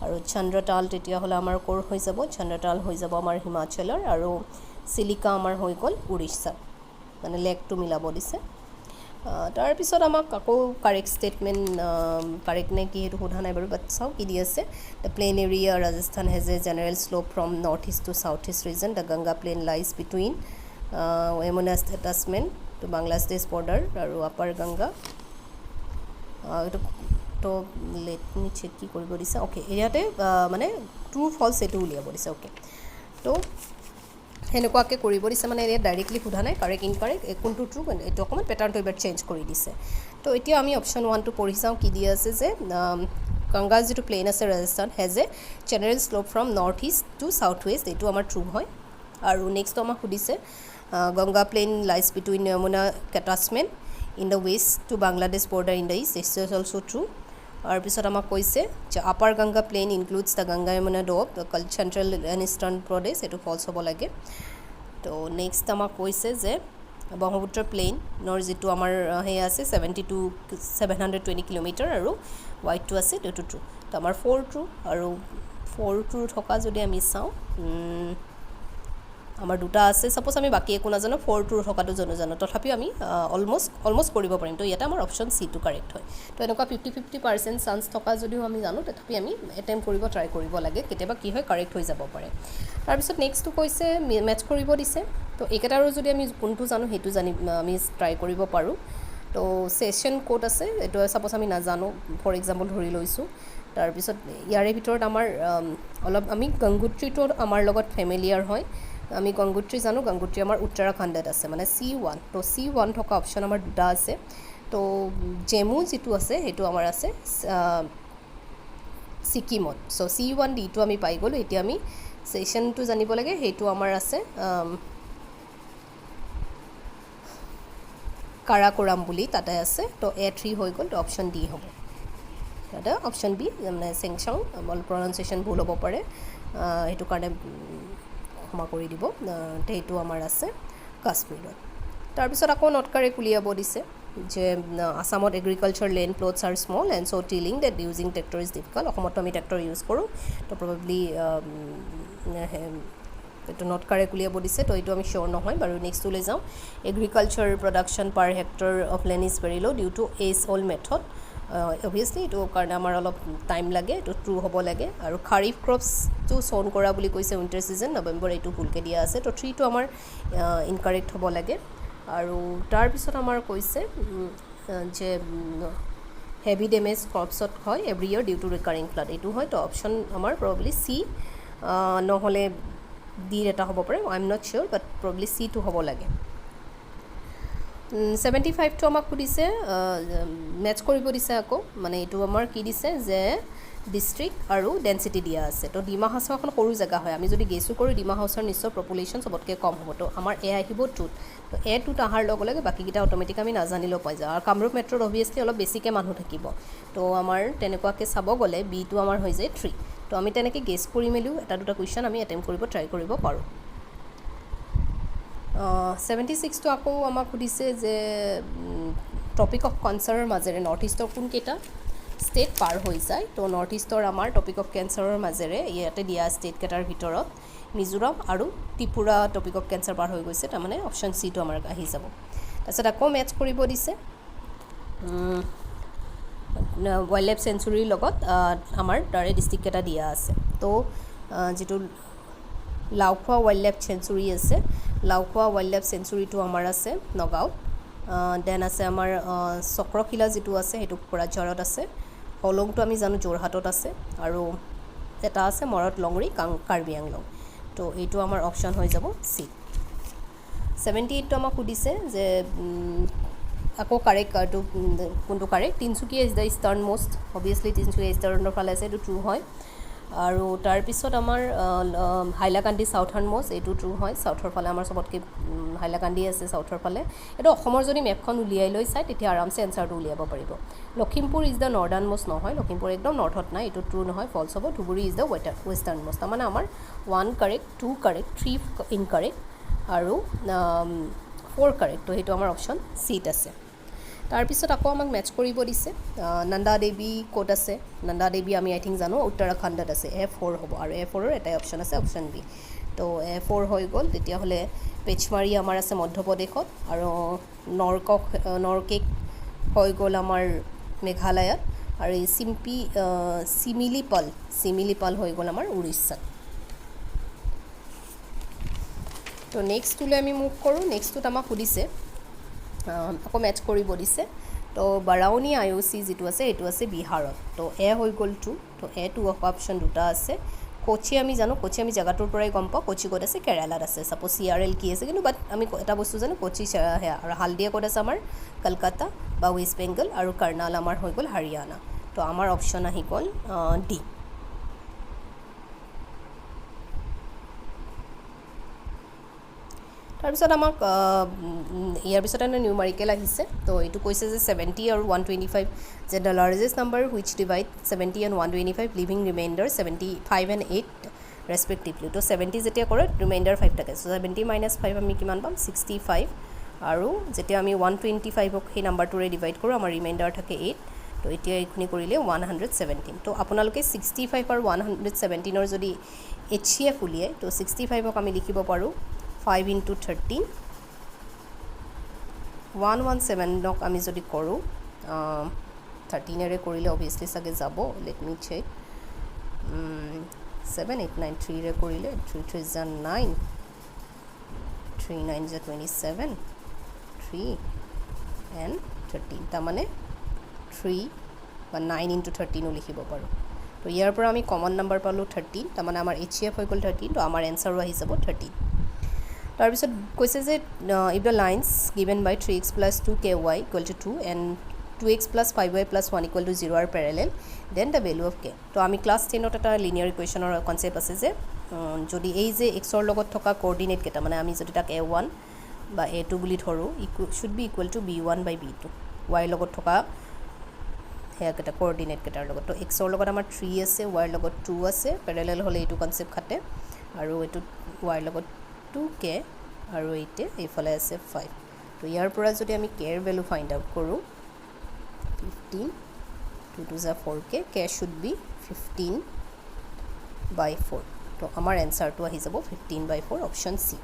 আৰু চন্দ্ৰতাল তেতিয়াহ'লে আমাৰ ক'ৰ হৈ যাব চন্দ্ৰতাল হৈ যাব আমাৰ হিমাচলৰ আৰু চিলিকা আমাৰ হৈ গ'ল উৰিষ্যাত মানে লেকটো মিলাব দিছে তাৰপিছত আমাক আকৌ কাৰেক্ট ষ্টেটমেণ্ট কাৰেক্ট নে কি সেইটো সোধা নাই বাৰু বাট চাওঁ কি দি আছে the plain area Rajasthan has a general slope from north east to south east region the Ganga plain lies between ৱেমনাছ এটাচমেণ্ট টু বাংলাদেশ বৰ্ডাৰ আৰু আপাৰ গংগা এইটো তো লেট মি চেক কি কৰিব দিছে অ'কে ইয়াতে মানে ট্ৰু ফল্ছ এইটো উলিয়াব দিছে অ'কে তো সেনেকুৱাকৈ কৰিব দিছে মানে ইয়াত ডাইৰেক্টলি সোধা নাই কাৰেক্ট ইনকাৰেক্ট কোনটো ট্ৰু এইটো অকণমান পেটাৰ্ণটো এবাৰ চেঞ্জ কৰি দিছে তো এতিয়া আমি অপশ্যন 1টো পঢ়ি চাওঁ কি দি আছে যে গংগাৰ যিটো প্লেইন আছে Rajasthan has a general slope from north east to south west এইটো আমাৰ ট্ৰু হয় আৰু নেক্সটটো আমাক সুধিছে Ganga plain lies between Yamuna catchment in the west to Bangladesh border in the east this is also' true আৰু পিছত আমাক কৈছে যে upper Ganga plain includes the Ganga Yamuna doab central and eastern Pradesh এইটো ফল্ছ হ'ব লাগে তো নেক্সট আমাক কৈছে যে ব্ৰহ্মপুত্ৰ প্লেইনৰ যিটো আমাৰ সেই আছে 720 কিলোমিটাৰ আৰু ৱাইডটো আছে এইটো ট্ৰু তো আমাৰ 4 ট্ৰু আৰু 4 ট্ৰু থকা যদি আমি চাওঁ আমাৰ দুটা আছে সাপোজ আমি বাকি একো নাজানো 4 ট্ৰু থকাটো জানো তথাপিও আমি অলমোষ্ট কৰিব পাৰিম তো ইয়াতে আমাৰ অপশ্যন চিটো কাৰেক্ট হয় তো এনেকুৱা 50% চান্স থকা যদিও আমি জানো তথাপি আমি এটেম্প কৰিব ট্ৰাই কৰিব লাগে কেতিয়াবা কি হয় কাৰেক্ট হৈ যাব পাৰে তাৰপিছত নেক্সটটো কৈছে মেটচ কৰিব দিছে তো এইকেইটাৰো যদি আমি কোনটো জানো সেইটো আমি ট্ৰাই কৰিব পাৰোঁ তো সেশন কোড আছে এইটো সাপোজ আমি নাজানো ফৰ এক্সাম্পল ধৰি লৈছোঁ তাৰপিছত ইয়াৰে ভিতৰত আমাৰ অলপ আমি গংগোত্ৰীটো আমাৰ লগত ফেমিলিয়াৰ হয় আমি গংগোত্ৰী জানো গংগোত্ৰী আমাৰ উত্তৰাখণ্ডত আছে মানে C1 তো C1 থকা অপশ্যন আমাৰ দুটা আছে তো জেমু যিটো আছে সেইটো আমাৰ আছে ছিকিমত চ' C1 ডিটো আমি পাই গ'লোঁ এতিয়া আমি সেশনটো জানিব লাগে সেইটো আমাৰ আছে কাৰাকোৰাম বুলি তাতে আছে তো A3 হৈ গ'ল তো অপশ্যন ডি হ'ব তাতে অপশ্যন বি মানে চেংচং প্ৰনাউন্সিয়েশ্যন ভুল হ'ব পাৰে সেইটো কাৰণে ক্ষমা কৰি দিব সেইটো আমাৰ আছে কাশ্মীৰত তাৰপিছত আকৌ নট কাৰেক্ট উলিয়াব দিছে যে আসামত agriculture land plots are small and so' tilling that using tractor is difficult অসমতো আমি ট্ৰেক্টৰ ইউজ কৰোঁ তো প্ৰবেবলি এইটো নট কাৰেক্ট উলিয়াব দিছে তো এইটো আমি চিয়'ৰ নহয় বাৰু নেক্সটলৈ যাওঁ agriculture production per hectare of land is very low' due to age old method obviously এইটো কাৰণে আমাৰ অলপ টাইম লাগে এইটো ট্ৰু হ'ব লাগে আৰু খাৰিফ ক্ৰপছটো চন কৰা বুলি কৈছে উইণ্টাৰ ছিজন নৱেম্বৰ এইটো ভুলকৈ দিয়া আছে তো 3টো আমাৰ ইনকাৰেক্ট হ'ব লাগে আৰু তাৰপিছত আমাৰ কৈছে যে হেভি ডেমেজ ক্ৰপছত হয় every year due to recurring flood এইটো হয় তো অপশ্যন আমাৰ প্ৰবেবলি চি নহ'লে ডিৰ এটা হ'ব পাৰে I am not sure but probably চিটো হ'ব লাগে 75টো আমাক সুধিছে মেটচ কৰিব দিছে আকৌ মানে এইটো আমাৰ কি দিছে যে ডিষ্ট্ৰিক্ট আৰু ডেঞ্চিটি দিয়া আছে তো ডিমা হাছাও এখন সৰু জেগা হয় আমি যদি গেছো কৰোঁ ডিমা হাছৰ নিশ্চয় পপুলেশ্যন চবতকৈ কম হ'ব তো আমাৰ এ আহিব টুত তো এটোত অহাৰ লগে লগে বাকীকেইটা অট'মেটিক আমি নাজানিলেও পাই যাওঁ আৰু কামৰূপ মেট্ৰত অভিয়াছলি অলপ বেছিকৈ মানুহ থাকিব তো আমাৰ তেনেকুৱাকৈ চাব গ'লে বিটো আমাৰ হৈ যায় 3 তো আমি তেনেকৈ গেছ কৰি মেলিও এটা দুটা কুৱেশ্যন আমি এটেম্প কৰিব ট্ৰাই কৰিব পাৰোঁ 76টো আকৌ আমাক সুধিছে যে টপিক অফ কনচাৰ্নৰ মাজেৰে নৰ্থ ইষ্টৰ কোনকেইটা ষ্টেট পাৰ হৈ যায় তো নৰ্থ ইষ্টৰ আমাৰ টপিক অফ কেঞ্চাৰৰ মাজেৰে ইয়াতে দিয়া ষ্টেটকেইটাৰ ভিতৰত মিজোৰাম আৰু ত্ৰিপুৰা টপিক অফ কেঞ্চাৰ পাৰ হৈ গৈছে তাৰমানে অপশ্যন চিটো আমাৰ আহি যাব তাৰপিছত আকৌ মেটচ কৰিব দিছে ৱাইল্ড লাইফ চেঞ্চুৰীৰ লগত আমাৰ তাৰে ডিষ্ট্ৰিক্টকেইটা দিয়া আছে তো যিটো লাওখোৱা ৱাইল্ড লাইফ চেঞ্চুৰী আছে লাওখোৱা ৱাইল্ড লাইফ চেঞ্চুৰীটো আমাৰ আছে নগাঁৱত দেন আছে আমাৰ চক্ৰশিলা যিটো আছে সেইটো কোকৰাঝাৰত আছে হলংটো আমি জানো যোৰহাটত আছে আৰু এটা আছে মৰত লংৰি কাৰ্বি আংলং তো এইটো আমাৰ অপশ্যন হৈ যাব চি 78টো আমাক সুধিছে যে আকৌ কাৰেক্ট এইটো কোনটো correct Tinsukia is the eastern most obviously Tinsukia ইষ্টাৰ্ণৰ ফালে আছে এইটো ট্ৰু হয় আৰু তাৰপিছত আমাৰ হাইলাকান্দি চাউথাৰ্ণ মষ্ট এইটো ট্ৰু হয় চাউথৰ ফালে আমাৰ চবতকৈ হাইলাকান্দি আছে চাউথৰ ফালে এইটো অসমৰ যদি মেপখন উলিয়াই লৈ চায় তেতিয়া আৰামছে এনচাৰটো উলিয়াব পাৰিব Lakhimpur is the northern most নহয় লখিমপুৰ একদম নৰ্থত নাই এইটো ট্ৰু নহয় ফল্ছ হ'ব Dhubri is the western most তাৰমানে আমাৰ 1 কাৰেক্ট 2 কাৰেক্ট 3 ইনকাৰেক্ট আৰু 4 কাৰেক্ট তো সেইটো আমাৰ অপশ্যন চিত আছে তাৰপিছত আকৌ আমাক মেচ কৰিব দিছে নন্দা দেৱী ক'ত আছে নন্দা দেৱী আমি আই থিংক জানো উত্তৰাখণ্ডত আছে A4 হ'ব আৰু A4ৰ এটাই অপশ্যন আছে অপশ্যন বি তো A4 হৈ গ'ল তেতিয়াহ'লে পেচমাৰী আমাৰ আছে মধ্যপ্ৰদেশত আৰু নৰকেক হৈ গ'ল আমাৰ মেঘালয়ত আৰু এই চিমিলিপাল হৈ গ'ল আমাৰ উৰিষ্যাত তো নেক্সটটোলৈ আমি মুভ কৰোঁ নেক্সটটোত আমাক সুধিছে আকৌ মেচ কৰিব দিছে তো বাৰাউনী IOC যিটো আছে এইটো আছে বিহাৰত তো এ হৈ গ'ল 2 তো A2 অপশ্যন দুটা আছে কোচি আমি জানো কোচি আমি জেগাটোৰ পৰাই গম পাওঁ কোচি ক'ত আছে কেৰালাত আছে সাপোজ CRL কি আছে কিন্তু বাট আমি এটা বস্তু জানো কোচি আৰু হালদিয়া ক'ত আছে আমাৰ কলকাতা বা ৱেষ্ট বেংগল আৰু কৰ্ণাল আমাৰ হৈ গ'ল হাৰিয়ানা তো আমাৰ অপশ্যন আহি গ'ল ডি তাৰপিছত আমাক ইয়াৰ পিছত এটা নিউমাৰিকেল আহিছে তো এইটো কৈছে যে 70 আৰু 125 যে the largest number which divide 70 and 125 living reminder 75 and 8 respectively তো 70 যেতিয়া কৰে ৰিমাইণ্ডাৰ 5 থাকে চ' 70 মাইনাছ 5 আমি কিমান পাম 65 আৰু যেতিয়া আমি 125ক সেই নাম্বাৰটোৰে ডিভাইড কৰোঁ আমাৰ ৰিমাইণ্ডাৰ থাকে 8 তো এতিয়া এইখিনি কৰিলে 117 তো আপোনালোকে 65 আৰু 117ৰ যদি HCF উলিয়াই তো 65ক আমি লিখিব পাৰোঁ 5 into 13 117ক আমি যদি কৰোঁ 13এৰে কৰিলে অভিয়াছলি চাগে যাব লেট মি চেক 7 8 9 3ৰে কৰিলে 3 3 9 3 9 27 3 and 13 তাৰমানে 3 বা 9 into 13ও লিখিব পাৰোঁ তো ইয়াৰ পৰা আমি কমন নাম্বাৰ পালোঁ 13 তাৰমানে আমাৰ HCF হৈ গ'ল 13 তো আমাৰ এনচাৰো আহি যাব 13 তাৰপিছত কৈছে যে if the lines given by 3x plus 2ky equal to 2 and 2x plus 5y plus 1 equal to 0 are parallel then the value of k তো আমি ক্লাছ 10ত এটা লিনিয়াৰ ইকুৱেশ্যনৰ কনচেপ্ট আছে যে যদি এই যে xৰ লগত থকা কোঅৰ্ডিনেট কেইটা মানে আমি যদি তাক a1 বা a2 বুলি ধৰোঁ should be equal to b1 by b2 y লগত থকা হেয়া কেইটা কোঅৰ্ডিনেট কেইটাৰ লগত তো xৰ লগত আমাৰ 3 আছে y লগত 2 আছে প্যাৰেলেল হ'লে এইটো কনচেপ্ট খাটে আৰু এইটো y লগত 2k আৰু এইফালে আছে 5 তো ইয়াৰ পৰা যদি আমি k এৰ ভ্যালু ফাইন্ড আউট কৰোঁ 15 2 to 4k k should be 15 by 4 তো আমাৰ এনসাৰটো আহি যাব 15 by 4 অপশ্যন সি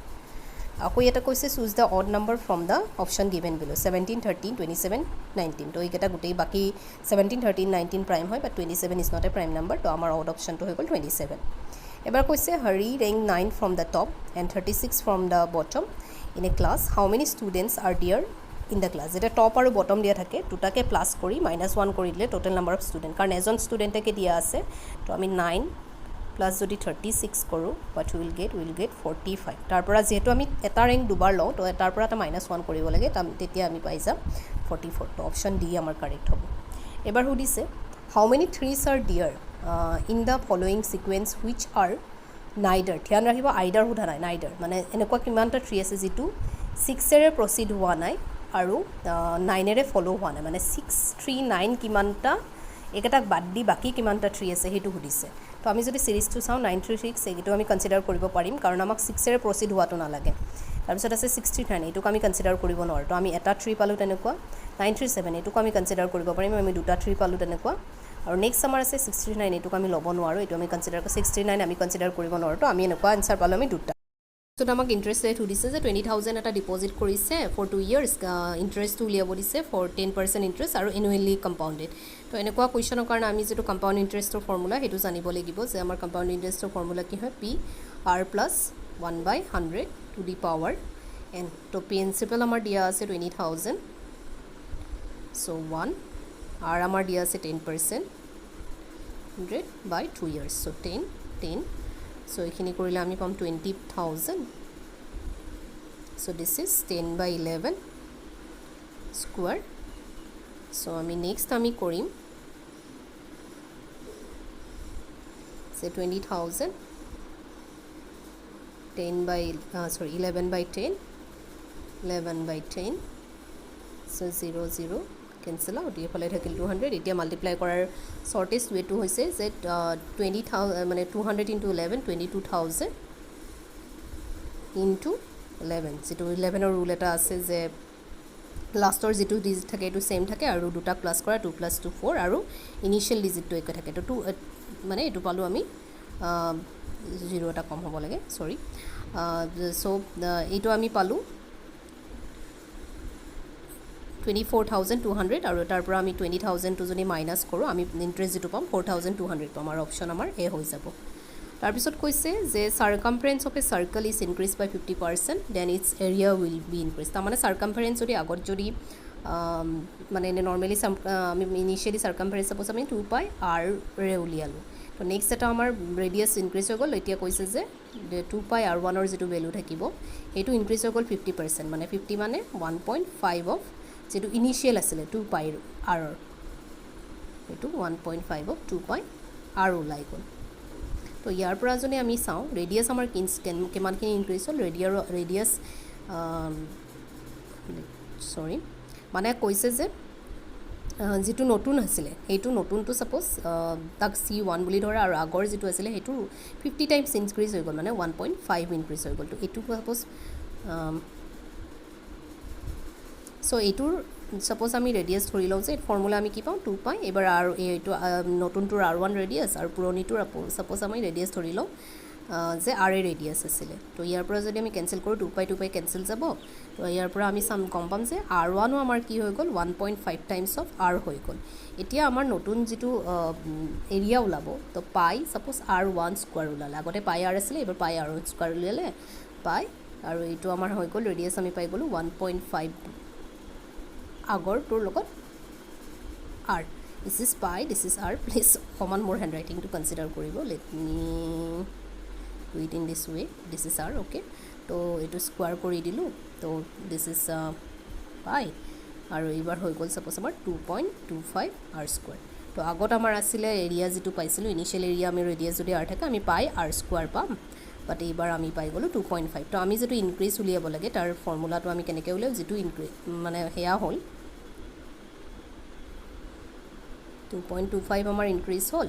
আকৌ এটা কৈছে choose da odd number from da option given বিলো 17 13 27 19 তো এইকেইটা গোটেই বাকি 17 13 19 প্ৰাইম হয় বাট 27 is not a prime number তো আমাৰ অড অপশ্যনটো হৈ গ'ল 27 এবাৰ কৈছে Hari rank 9 from the top and 36 from the bottom in a class how many students R dear in the class যেতিয়া টপ আৰু বটম দিয়া থাকে দুটাকে প্লাছ কৰি -1 কৰি দিলে টোটেল নাম্বাৰ অফ ষ্টুডেণ্ট কাৰণ এজন ষ্টুডেণ্টকে দিয়া আছে তো আমি 9 প্লাছ যদি 36 কৰোঁ বাট উইল গেট 45 তাৰ পৰা যেহেতু আমি এটা ৰেংক দুবাৰ লওঁ তো এটাৰ পৰা এটা -1 কৰিব লাগে তেতিয়া আমি পাই যাম 44 তো অপশ্যন ডি আমাৰ কাৰেক্ট হ'ব এবাৰ সুধিছে how many threes are there in the following sequence which are neither ধ্যান ৰাখিব আইডাৰ সোধা নাই নাইডাৰ মানে এনেকুৱা কিমানটা ট্ৰী আছে যিটো 6এৰে প্ৰচিড হোৱা নাই আৰু 9এৰে ফলো হোৱা নাই মানে 6 3 9 কিমানটা একেটাক বাদ দি বাকি কিমানটা ট্ৰী আছে সেইটো সুধিছে তো আমি যদি সিৰিজটো চাওঁ 936 এইটো আমি কনসিডাৰ কৰিব পাৰিম কাৰণ আমাক 6এৰে প্ৰচিড হোৱাটো নালাগে তাৰপিছত আছে 69 এইটোক আমি কনসিডাৰ কৰিব নোৱাৰোঁ তো আমি এটা ট্ৰী পালোঁ তেনেকুৱা 937 এইটোক আমি কনসিডাৰ কৰিব পাৰিম আমি দুটা ট্ৰী পালোঁ তেনেকুৱা আৰু নেক্সট আমাৰ আছে 69 এইটোক আমি ল'ব নোৱাৰোঁ এইটো আমি কনসিডাৰ 69 আমি কনসিডাৰ কৰিব নোৱাৰোঁ তো আমি এনেকুৱা আনসাৰ পালোঁ আমি দুটা তো আমাক ইন্টাৰেষ্ট ৰেট সুধিছে যে 20000 এটা ডিপোজিট কৰিছে ফৰ 2 ইয়াৰ্ছ ইন্টাৰেষ্টটো উলিয়াব দিছে ফৰ 10% ইন্টাৰেষ্ট আৰু এনুৱেলি কম্পাউণ্ডেড তো এনেকুৱা কুৱেশ্যনৰ কাৰণে আমি যেটো কম্পাউণ্ড ইন্টাৰেষ্টৰ ফৰ্মুলা সেইটো জানিব লাগিব যে আমাৰ কম্পাউণ্ড ইন্টাৰেষ্টৰ ফৰ্মুলা কি হয় PR plus 1/100 to the power n তো প্ৰিন্সিপাল আমাৰ দিয়া আছে 20000 so 1 আর আমার দিয়া আছে 10% 100 by 2 years so 10 so এখিনি কৰিলে আমি পাম 20000 so this is 10 by 11 square so আমি নেক্সট আমি কৰিম say 20000 10 by 11 by 10 11 by 10 so 0 0 cancel out এইফালে থাকিল 200 এতিয়া মাল্টিপ্লাই কৰাৰ শৰ্টেষ্ট ওয়েটো হৈছে যে 20000 মানে 200 into 11 22000 into 11 যেটো 11 ৰ ৰুল এটা আছে যে লাষ্টৰ যেটো ডিজিট থাকে এটো সেম থাকে আৰু দুটা প্লাস কৰা 2 + 2 4 আৰু ইনিশিয়াল ডিজিটটো একে থাকে তো 2 মানে এটো পালো আমি 0 এটা কম হ'ব লাগে সৰি সো এটো আমি পালো 24200 আৰু তাৰ পৰা আমি 20000 টো যদি মাইনাস কৰো আমি ইন্টাৰেস্ট যেটো পাম 4200 পাম আৰু অপশন আমাৰ এ হৈ যাব তাৰ পিছত কৈছে যে circumference of a circle is increase by 50% then its area will be increase তাৰ মানে সাৰকামফাৰেন্স যদি আগত যদি মানে নৰমালি আমি ইনিশিয়ালি সাৰকামফাৰেন্স সাপোজ আমি 2 পাই r ৰে উলিয়ালো তো নেক্সট এটা আমাৰ ৰেডিয়াস ইনক্ৰিজ হৈ গ'ল এতিয়া কৈছে যে 2 পাই r1 ৰ যেটো ভ্যালু থাকিব এটো ইনক্রিজ হৈ গ'ল 50% মানে 50 মানে 1.5 অফ যেটো ইনিশিয়াল আছিল 2 পাই r এটো 1.5 অফ 2 পাই r ওলাই গ'ল তো ইয়াৰ পৰা যদি আমি চাওঁ ৰেডিয়াস আমাৰ কিমানখিনি ইনক্ৰিজ হ'ল ৰেডিয়াস সৰি মানে কৈছে যে যেটো নতুন আছিল হেতু নতুনটো সাপোজ তাক c1 বুলি ধৰা আৰু আগৰ যেটো আছিল হেতু 50 টাইমছ ইনক্ৰিজ হৈ গ'ল মানে 1.5 ইনক্ৰিজ হৈ গ'ল তো এটো সাপোজ সো এটোৰ সাপোজ আমি ৰেডিয়াস ধৰি লওঁ যে ফৰ্মুলা আমি কি পাওঁ 2 পাই এবাৰ আৰু এইটো নতুনটোৰ r1 ৰেডিয়াস আৰু পুৰণিটোৰ সাপোজ আমি ৰেডিয়াস ধৰি লওঁ যে r ৰেডিয়াস আছিল তো ইয়াৰ পৰা যদি আমি কেনসেল কৰো 2 পাই কেনসেল যাব তো ইয়াৰ পৰা আমি সাম কম পাম যে r1 ও আমাৰ কি হৈ গ'ল 1.5 টাইমছ অফ r হৈ গ'ল এতিয়া আমাৰ নতুন যেটো এৰিয়া ওলাব তো পাই সাপোজ r1 স্কয়াৰ ওলালে আগতে পাই r আছিল এবাৰ পাই r স্কয়াৰ ওলালে পাই আৰু এইটো আমাৰ হৈ গ'ল ৰেডিয়াস আমি পাই গ'লো 1.5 আগৰ তোৰ লগত r this is pi this is r please common more handwriting to consider কৰিব let me do it in this way this is r okay তো এটো স্কয়াৰ কৰি দিলু তো this is pi আৰু এবাৰ হৈ গ'ল সাপোজ আমাৰ 2.25 r স্কয়াৰ তো আগত আমাৰ আছিল এৰিয়া যেটো পাইছিলো ইনিশিয়াল এৰিয়া আমি ৰেডিয়াস যদি r থাকে আমি পাই r স্কয়াৰ পাম বাট এবাৰ আমি পাই গলো 2.5 তো আমি যেটো ইনক্ৰিজ উলিয়াব লাগে তাৰ ফৰ্মুলাটো আমি কেনেকৈ উলিয়াও যেটো ইনক্ৰিজ মানে হেয়া হল 2.25 আমাৰ ইনক্ৰিজ হল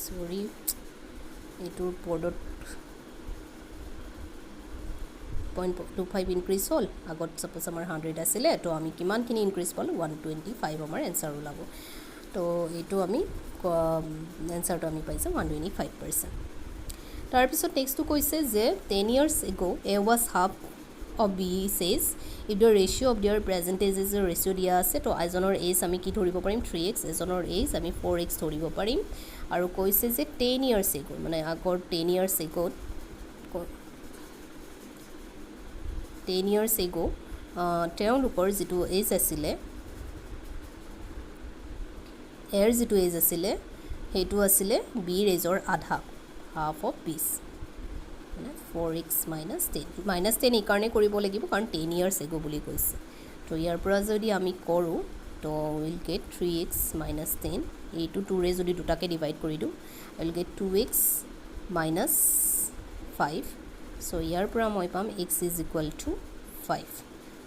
সৰি এটোৰ পডত 0.25 ইনক্ৰিজ হল আগত সাপোজ আমাৰ 100 আছিল তো আমি কিমানখিনি ইনক্ৰিজ পালো 125 আমাৰ आंसर ওলাব তো এইটো আমি आंसरটো আমি পাইছো 125% তাৰ পিছত নেক্সটটো কৈছে যে 10 years ago a was half of b says if the ratio of their percentage is a ratio দিয়া আছে তো এজনৰ age আমি কি ধৰিব পাৰিম 3x এজনৰ age আমি 4x ধৰিব পাৰিম আৰু কৈছে যে 10 years ago মানে আগৰ 10 years ago 10 years ago তেওঁলোকৰ যেটো age আছিল এৰ যেটো এজ আছিল হেতু আছিল b ৰেজৰ আধা হাফ অফ 20 মানে 4x - 10 10 এই কাৰণে কৰিব লাগিব কাৰণ 10 ইয়াৰ্স এগো বুলি কৈছে তো ইয়াৰ পৰা যদি আমি কৰো তো উইল গেট 3x - 10 এইটো 2 ৰে যদি দুটাকে ডিভাইড কৰি দিও উইল গেট 2x - 5 সো ইয়াৰ পৰা মই পাম x = 5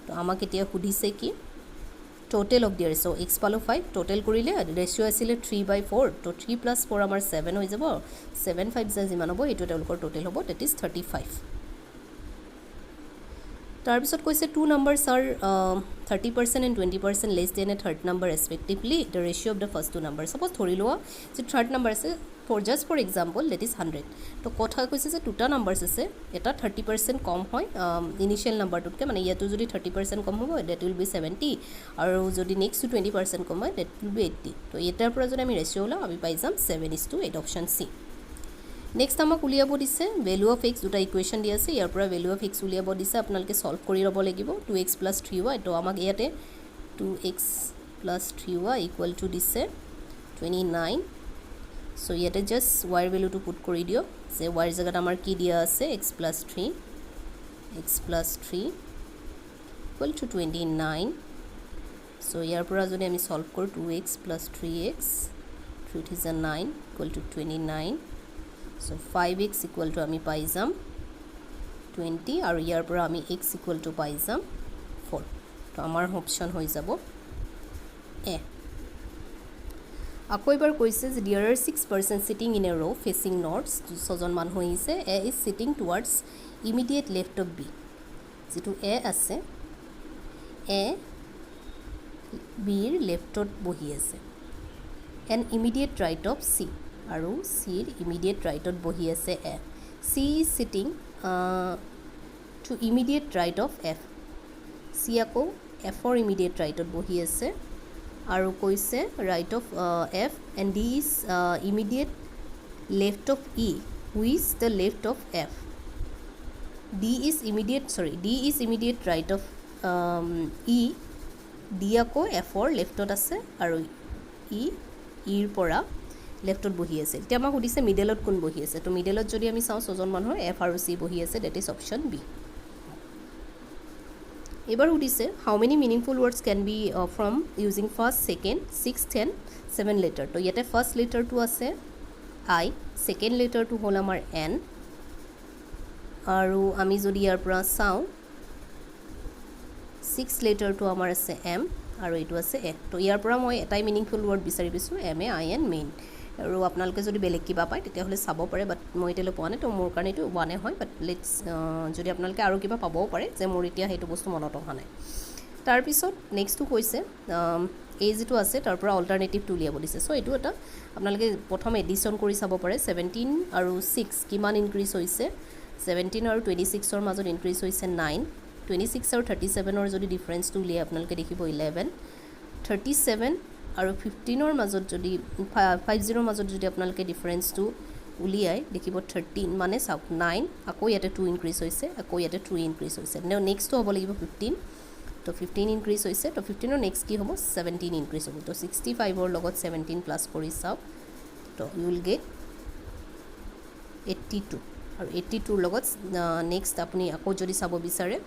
তো আমাক এতিয়া সুধিছে কি total of their so x পালো 5 total কৰিলে ৰেশিও আছিল 3/4 তো 3 + 4 আমাৰ 7 হৈ যাব 7 5 যা যিমান হ'ব এটো তেওঁলোকৰ total হ'ব that is 35 তাৰ পিছত কৈছে two numbers are 30% and 20% less than a third number respectively the ratio of the first two numbers suppose ধৰি লোৱা যে third number আছে for just for example that is 100 তো কথা কৈছে যে দুটা নাম্বাৰস আছে এটা 30% কম হয় ইনিশিয়াল নাম্বাৰটোতকে মানে ইয়াটো যদি 30% কম হ'ব that will be 70 আৰু যদি নেক্সট 20% কম হয় that will be 80 তো এটাৰ পৰা যদি আমি ৰেশিও লা আমি পাই যাম 7:8 অপশন সি নেক্সট আমাক উলিয়াব দিছে ভ্যালু অফ x দুটা ইকুৱেচন দি আছে ইয়াৰ পৰা ভ্যালু অফ x উলিয়াব দিছে আপোনালোকে সলভ কৰি ৰব লাগিব 2x + 3y তো আমাক ইয়াতে 2x + 3y = দিছে 29 সো ইয়াতে জাস্ট y এর ভ্যালুটো পুট কৰি দিও যে y এৰ জায়গাত আমাৰ কি দিয়া আছে x + 3 = 29 সো ইয়াৰ পৰা যদি আমি সলভ কৰো 2x + 3x 3 is 9 = 29 so 5x = আমি পাই যাম 20 আৰু ইয়াৰ পৰা আমি x = পাই যাম 4 তো আমাৰ অপচন হৈ যাব এ আকৌ এবাৰ কৈছে যে there are 6 persons sitting in a row facing north, ছজন মানুহ আহিছে, A is sitting towards immediate left of B, যেটো A আছে A Bৰ লেফটত বহি আছে, and immediate right of C, আৰু Cৰ immediate rightত বহি আছে A. C is sitting to immediate right of F, C আকৌ Fৰ immediate rightত বহি আছে, আৰু কৈছে right of F, and D is immediate left of E, who is the left of F. D is immediate right of E, D আকৌ Fৰ লেফটত আছে আৰু ইৰ পৰা লেফটত বহি আছে। এতিয়া আমাক সুধিছে মিডলত কোন বহি আছে, তো মিডলত যদি আমি চাওঁ ছজন মানুহৰ F আৰু C বহি আছে, ডেট ইজ অপশ্যন বি। এবাৰ সুধিছে how many meaningful words can be from using first, second, 6, 10, 7 letter. তো ইয়াতে ফাৰ্ষ্ট লেটাৰটো আছে আই, ছেকেণ্ড লেটাৰটো হ'ল আমাৰ এন, আৰু আমি যদি ইয়াৰ পৰা চাওঁ 6 লেটাৰটো আমাৰ আছে এম, আৰু এইটো আছে এ। তো ইয়াৰ পৰা মই এটাই মিনিংফুল ৱৰ্ড বিচাৰি পাইছোঁ, MAIN মেইন। আৰু আপোনালোকে যদি বেলেগ কিবা পায় তেতিয়াহ'লে চাব পাৰে, বাট মই এতিয়ালৈ পোৱা নাই, তো মোৰ কাৰণে এইটো ওৱানে হয়, বাট লেটছ যদি আপোনালোকে আৰু কিবা পাবও পাৰে যে মোৰ এতিয়া সেইটো বস্তু মনত অহা নাই। তাৰপিছত নেক্সটটো কৈছে এই যিটো আছে তাৰ পৰা অল্টাৰনেটিভটো উলিয়াব দিছে। চ' এইটো এটা আপোনালোকে প্ৰথম এডিশ্যন কৰি চাব পাৰে, 17 আৰু 6 কিমান ইনক্ৰিজ হৈছে, 17 আৰু 26ৰ মাজত ইনক্ৰিজ হৈছে 9, 26 আৰু 37ৰ যদি ডিফাৰেঞ্চটো উলিয়াই আপোনালোকে দেখিব 11, 37 আৰু 15ৰ মাজত যদি 50ৰ মাজত যদি আপোনালোকে ডিফাৰেঞ্চটো উলিয়াই দেখিব 13, মানে চাওক 9, আকৌ ইয়াতে 2 ইনক্ৰিজ হৈছে, আকৌ ইয়াতে 3 ইনক্ৰিজ হৈছে, নেক্সটটো হ'ব লাগিব 15, তো 15 ইনক্ৰিজ হৈছে, তো 15ৰ নেক্সট কি হ'ব 17 ইনক্ৰিজ হ'ব। তো 65ৰ লগত 17 প্লাছ কৰি চাওক, তো ইউ উইল গেট 82, আৰু 82ৰ লগত নেক্সট আপুনি আকৌ যদি চাব বিচাৰে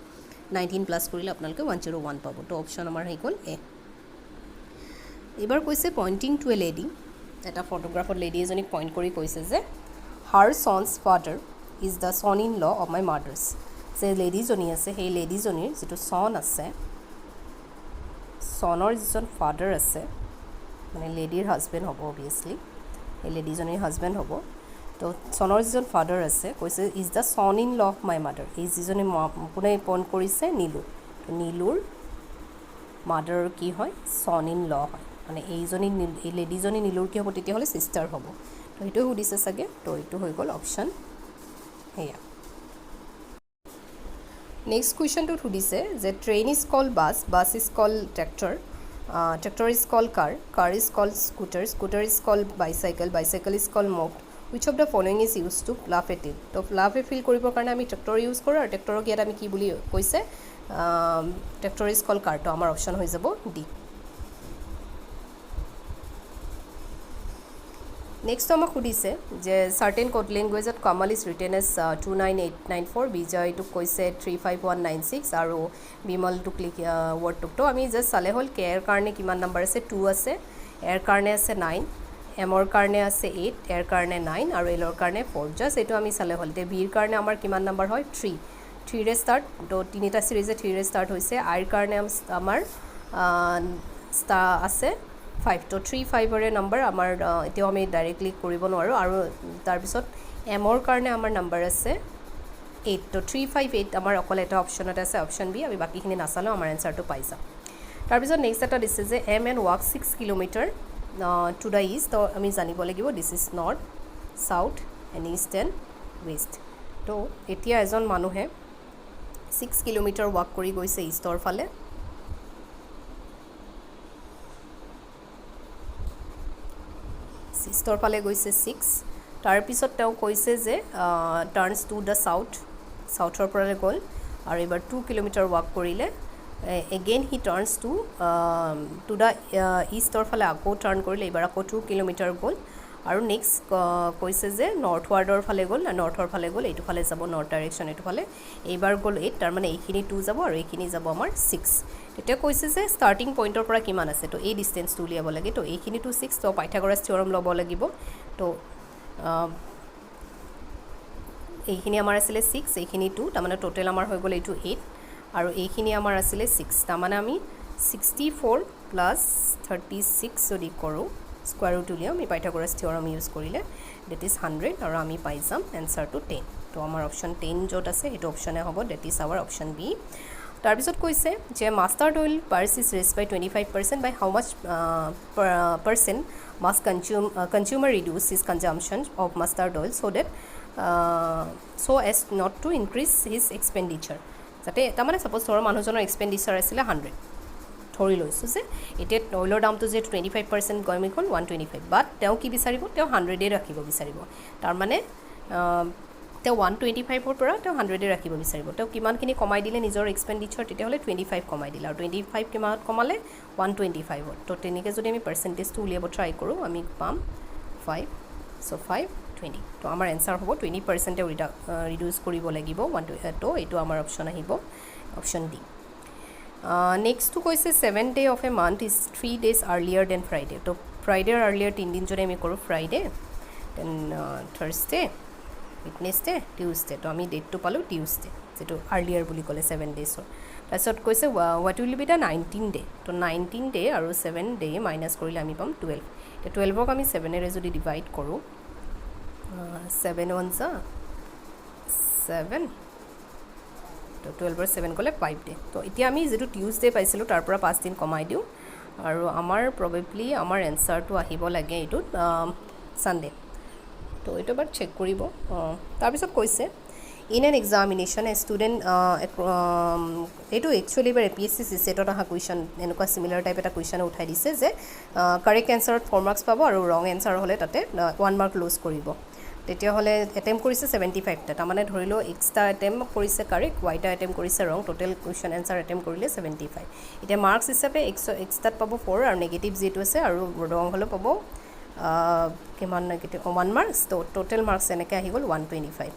19 প্লাছ কৰিলে আপোনালোকে 101 পাব। তো অপশ্যন আমাৰ হৈ গ'ল এ। এইবাৰ কৈছে পইণ্টিং টু এ লেডি, এটা ফটোগ্ৰাফত লেডি এজনীক পইণ্ট কৰি কৈছে যে her son's father is the son in law of my mother's. যে লেডিজনী আছে সেই লেডিজনীৰ যিটো ছন আছে, ছনৰ যিজন ফাদাৰ আছে, মানে লেডিৰ হাজবেণ্ড হ'ব অভিয়াছলি, সেই লেডিজনীৰ হাজবেণ্ড হ'ব। তো ছনৰ যিজন ফাদাৰ আছে কৈছে is the son in law of my mother, এই যিজনী কোনে পইণ্ট কৰিছে নীলু, তো নীলুৰ মাদাৰৰ কি হয় ছন ইন ল হয়, মানে এই লেডিজনী নীলুৰ কি হ'ব তেতিয়াহ'লে ছিষ্টাৰ হ'ব। তো সেইটো সুধিছে চাগে, তো এইটো হৈ গ'ল অপশ্যন সেয়া। নেক্সট কুৱেশ্যনটোত সুধিছে যে train is call bus, bus is call tractor, tractor is call car, car is call scooter, scooter is call bicycle, bicycle is call mug, which of the following is use to love a feel. তো love a feel কৰিবৰ কাৰণে আমি tractor use কৰোঁ, আৰু ট্ৰেক্টৰক ইয়াত আমি কি বুলি কৈছে ট্ৰেক্টৰ ইজ কল কাৰ, তো আমাৰ অপশ্যন হৈ যাব ডি। নেক্সট আমাক সুধিছে যে চাৰ্টেন কোড লেংগুৱেজত কামাল ইজ ৰিটেন এজ 29894, বিজয়টোক কৈছে 35196, আৰু বিমলটোক ৱৰ্ডটোক। তো আমি জাষ্ট চালে হ'ল কেৰ কাৰণে কিমান নাম্বাৰ আছে 2 আছে, এৰ কাৰণে আছে 9, এমৰ কাৰণে আছে 8, এৰ কাৰণে 9, আৰু এলৰ কাৰণে 4, জাষ্ট এইটো আমি চালে হ'ল। এতিয়া বিৰ কাৰণে আমাৰ কিমান নাম্বাৰ হয় 3ৰে ষ্টাৰ্ট, তো তিনিটা ছিৰিজে 3ৰে ষ্টাৰ্ট হৈছে। আইৰ কাৰণে আমাৰ আছে 5, তো 3, 5ৰে নাম্বাৰ আমাৰ এতিয়াও আমি ডাইৰেক্টলি কৰিব নোৱাৰোঁ। আৰু তাৰপিছত এমৰ কাৰণে আমাৰ নাম্বাৰ আছে 8, তো 3, 5, 8 আমাৰ অকল এটা অপশ্যনতে আছে, অপশ্যন বি। আমি বাকীখিনি নাচালেও আমাৰ এনচাৰটো পাই যাম। তাৰপিছত নেক্সট এটা দিছে যে M N walk 6 kilometre to the east, তো আমি জানিব লাগিব this is north, south and east and west. তো এতিয়া এজন মানুহে 6 কিলোমিটাৰ ৱাক কৰি গৈছে ইষ্টৰ ফালে, ইষ্টৰ ফালে গৈছে 6, তাৰপিছত তেওঁ কৈছে যে টাৰ্ণছ টু দ্য চাউথ, চাউথৰ পৰা গ'ল, আৰু এইবাৰ 2 কিলোমিটাৰ ৱাক কৰিলে, again he turns to the ইষ্টৰ ফালে আকৌ টাৰ্ণ কৰিলে, এইবাৰ আকৌ 2 কিলোমিটাৰ গ'ল, আৰু নেক্সট কৈছে যে নৰ্থৱাৰ্ডৰ ফালে গ'ল, নৰ্থৰ ফালে গ'ল, এইটো ফালে যাব নৰ্থ ডাইৰেকশ্যন, এইটো ফালে এইবাৰ গ'ল 8, তাৰমানে এইখিনি 2 যাব আৰু এইখিনি যাব আমাৰ 6। তেতিয়া কৈছে যে ষ্টাৰ্টিং পইণ্টৰ পৰা কিমান আছে, তো এই ডিষ্টেঞ্চটো উলিয়াব লাগে, তো এইখিনিটো 6, তো পাইথাগোৰাছ থিয়ৰম ল'ব লাগিব। তো এইখিনি আমাৰ আছিলে 6, এইখিনি 2, তাৰমানে টোটেল আমাৰ হৈ গ'ল এইটো 8, আৰু এইখিনি আমাৰ আছিলে 6, তাৰমানে আমি 64 + 36 যদি কৰোঁ স্কোৱাৰ ৰুট উলিয়াম আমি পাইথাগোৰাছ থিয়ৰম ইউজ কৰিলে ডেট ইজ 100 আৰু আমি পাই যাম এনচাৰটো 10 তো আমাৰ অপশ্যন 10 য'ত আছে সেইটো অপশ্যনে হ'ব that is our option B তাৰপিছত কৈছে যে mustard oil price is raise by 25% by how much percent must consumer reduce his consumption of mustard oil so' that so' as not to increase his expenditure যাতে তাৰমানে suppose ধৰ মানুহজনৰ expenditure আছিলে 100 ধৰি লৈছোঁ যে এতিয়া অইলৰ দামটো যিহেতু 25% কমি গ'ল 125 বাট তেওঁ কি বিচাৰিব তেওঁ 100 ৰাখিব বিচাৰিব তাৰমানে তেওঁ 125ৰ পৰা তেওঁ 100 ৰাখিব বিচাৰিব তেওঁ কিমানখিনি কমাই দিলে নিজৰ এক্সপেণ্ডিচাৰ তেতিয়াহ'লে 25 কমাই দিলে আৰু 25 কিমানত কমালে 125ত তো তেনেকৈ যদি আমি পাৰ্চেণ্টেজটো উলিয়াব ট্ৰাই কৰোঁ আমি পাম 5 চ' 520 তো আমাৰ এনচাৰ হ'ব 20% ৰিডিউচ কৰিব লাগিব তো এইটো আমাৰ অপশ্যন আহিব অপশ্যন ডি নেক্সটটো কৈছে 7 day of a month is 3 days earlier than Friday তো ফ্ৰাইডেৰ আৰ্লিয়াৰ 3 দিন যদি আমি কৰোঁ Friday then Thursday Wednesday Tuesday তো আমি ডেটটো পালোঁ টিউজডে যিটো আৰ্লিয়াৰ বুলি ক'লে 7 daysৰ তাৰপিছত কৈছে what will be the 19 day তো 19 ডে আৰু 7 ডে মাইনাছ কৰিলে আমি পাম 12 এতিয়া 12ক আমি 7ৰে যদি ডিভাইড কৰোঁ 7 1 7 তো 12ৰ 7 ক'লে 5 ডে তো এতিয়া আমি যিটো টিউজডে পাইছিলোঁ তাৰ পৰা 5 দিন কমাই দিওঁ আৰু আমাৰ প্ৰবেবলি আমাৰ এনচাৰটো আহিব লাগে এইটোত ছানডে তো এইটো এবাৰ চেক কৰিব তাৰপিছত কৈছে in an examination a student এইটো একচুৱেলি এবাৰ APSC ছেটত অহা কুৱেশ্যন এনেকুৱা চিমিলাৰ টাইপ এটা কুৱেশ্যন উঠাই দিছে যে কাৰেক্ট এনচাৰত 4 মাৰ্কছ পাব আৰু ৰং এনচাৰ হ'লে তাতে 1 মাৰ্ক লছ কৰিব তেতিয়াহ'লে এটেম্প কৰিছে 75টা তাৰমানে ধৰি লওঁ এক্সটা এটেম্প কৰিছে কাৰেক্ট ৱাইটা এটেম্প কৰিছে ৰং টোটেল কুৱেশ্যন এনচাৰ এটেম্প কৰিলে 75 এতিয়া মাৰ্কছ হিচাপে এক্সটাত পাব 4 আৰু নেগেটিভ যিটো আছে আৰু ৰং হ'লেও পাব কিমান নেগেটিভ 1 মাৰ্কছ তো টোটেল মাৰ্কছ এনেকৈ আহি গ'ল 125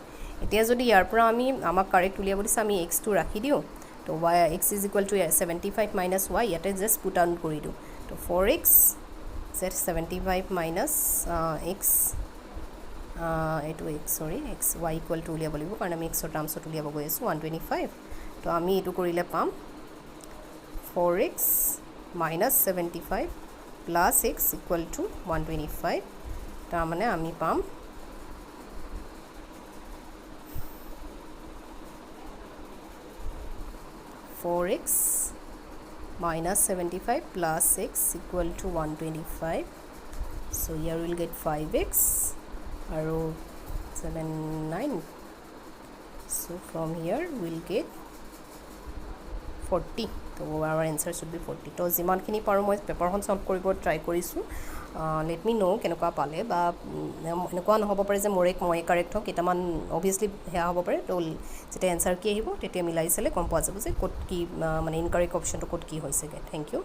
এতিয়া যদি ইয়াৰ পৰা আমি আমাক কাৰেক্ট উলিয়াব দিছে আমি এক্সটো ৰাখি দিওঁ তো x is equal to 75 minus Y ইয়াতে জাষ্ট পুট আউট কৰি দিওঁ তো 4x জেড 75 মাইনাছ এক্স এইটো এক্স চৰি এক্স ৱাই ইকুৱেল টু উলিয়াব লাগিব কাৰণ আমি এক্সৰ টাৰ্মছত উলিয়াব গৈ আছোঁ 125 তো আমি এইটো কৰিলে পাম 4x minus 75 plus x equal to 125 তাৰমানে আমি পাম 4x minus 75 plus x equal to 125 so here we'll get 5x arrow 79 so from here we'll get 40 so our answer should be 40 তো যিমানখিনি পাৰোঁ মই পেপাৰখন সলভ কৰিব ট্ৰাই কৰিছোঁ লেট মি ন' কেনেকুৱা পালে বা এনেকুৱা নহ'ব পাৰে যে মই কাৰেক্ট হওক কেইটামান অভিয়াছলি সেয়া হ'ব পাৰে তো যেতিয়া এনচাৰ কি আহিব তেতিয়া মিলাই চালে গম পোৱা যাব যে ক'ত কি মানে ইনকাৰেক্ট অপশ্যনটো ক'ত কি হৈছেগৈ থেংক ইউ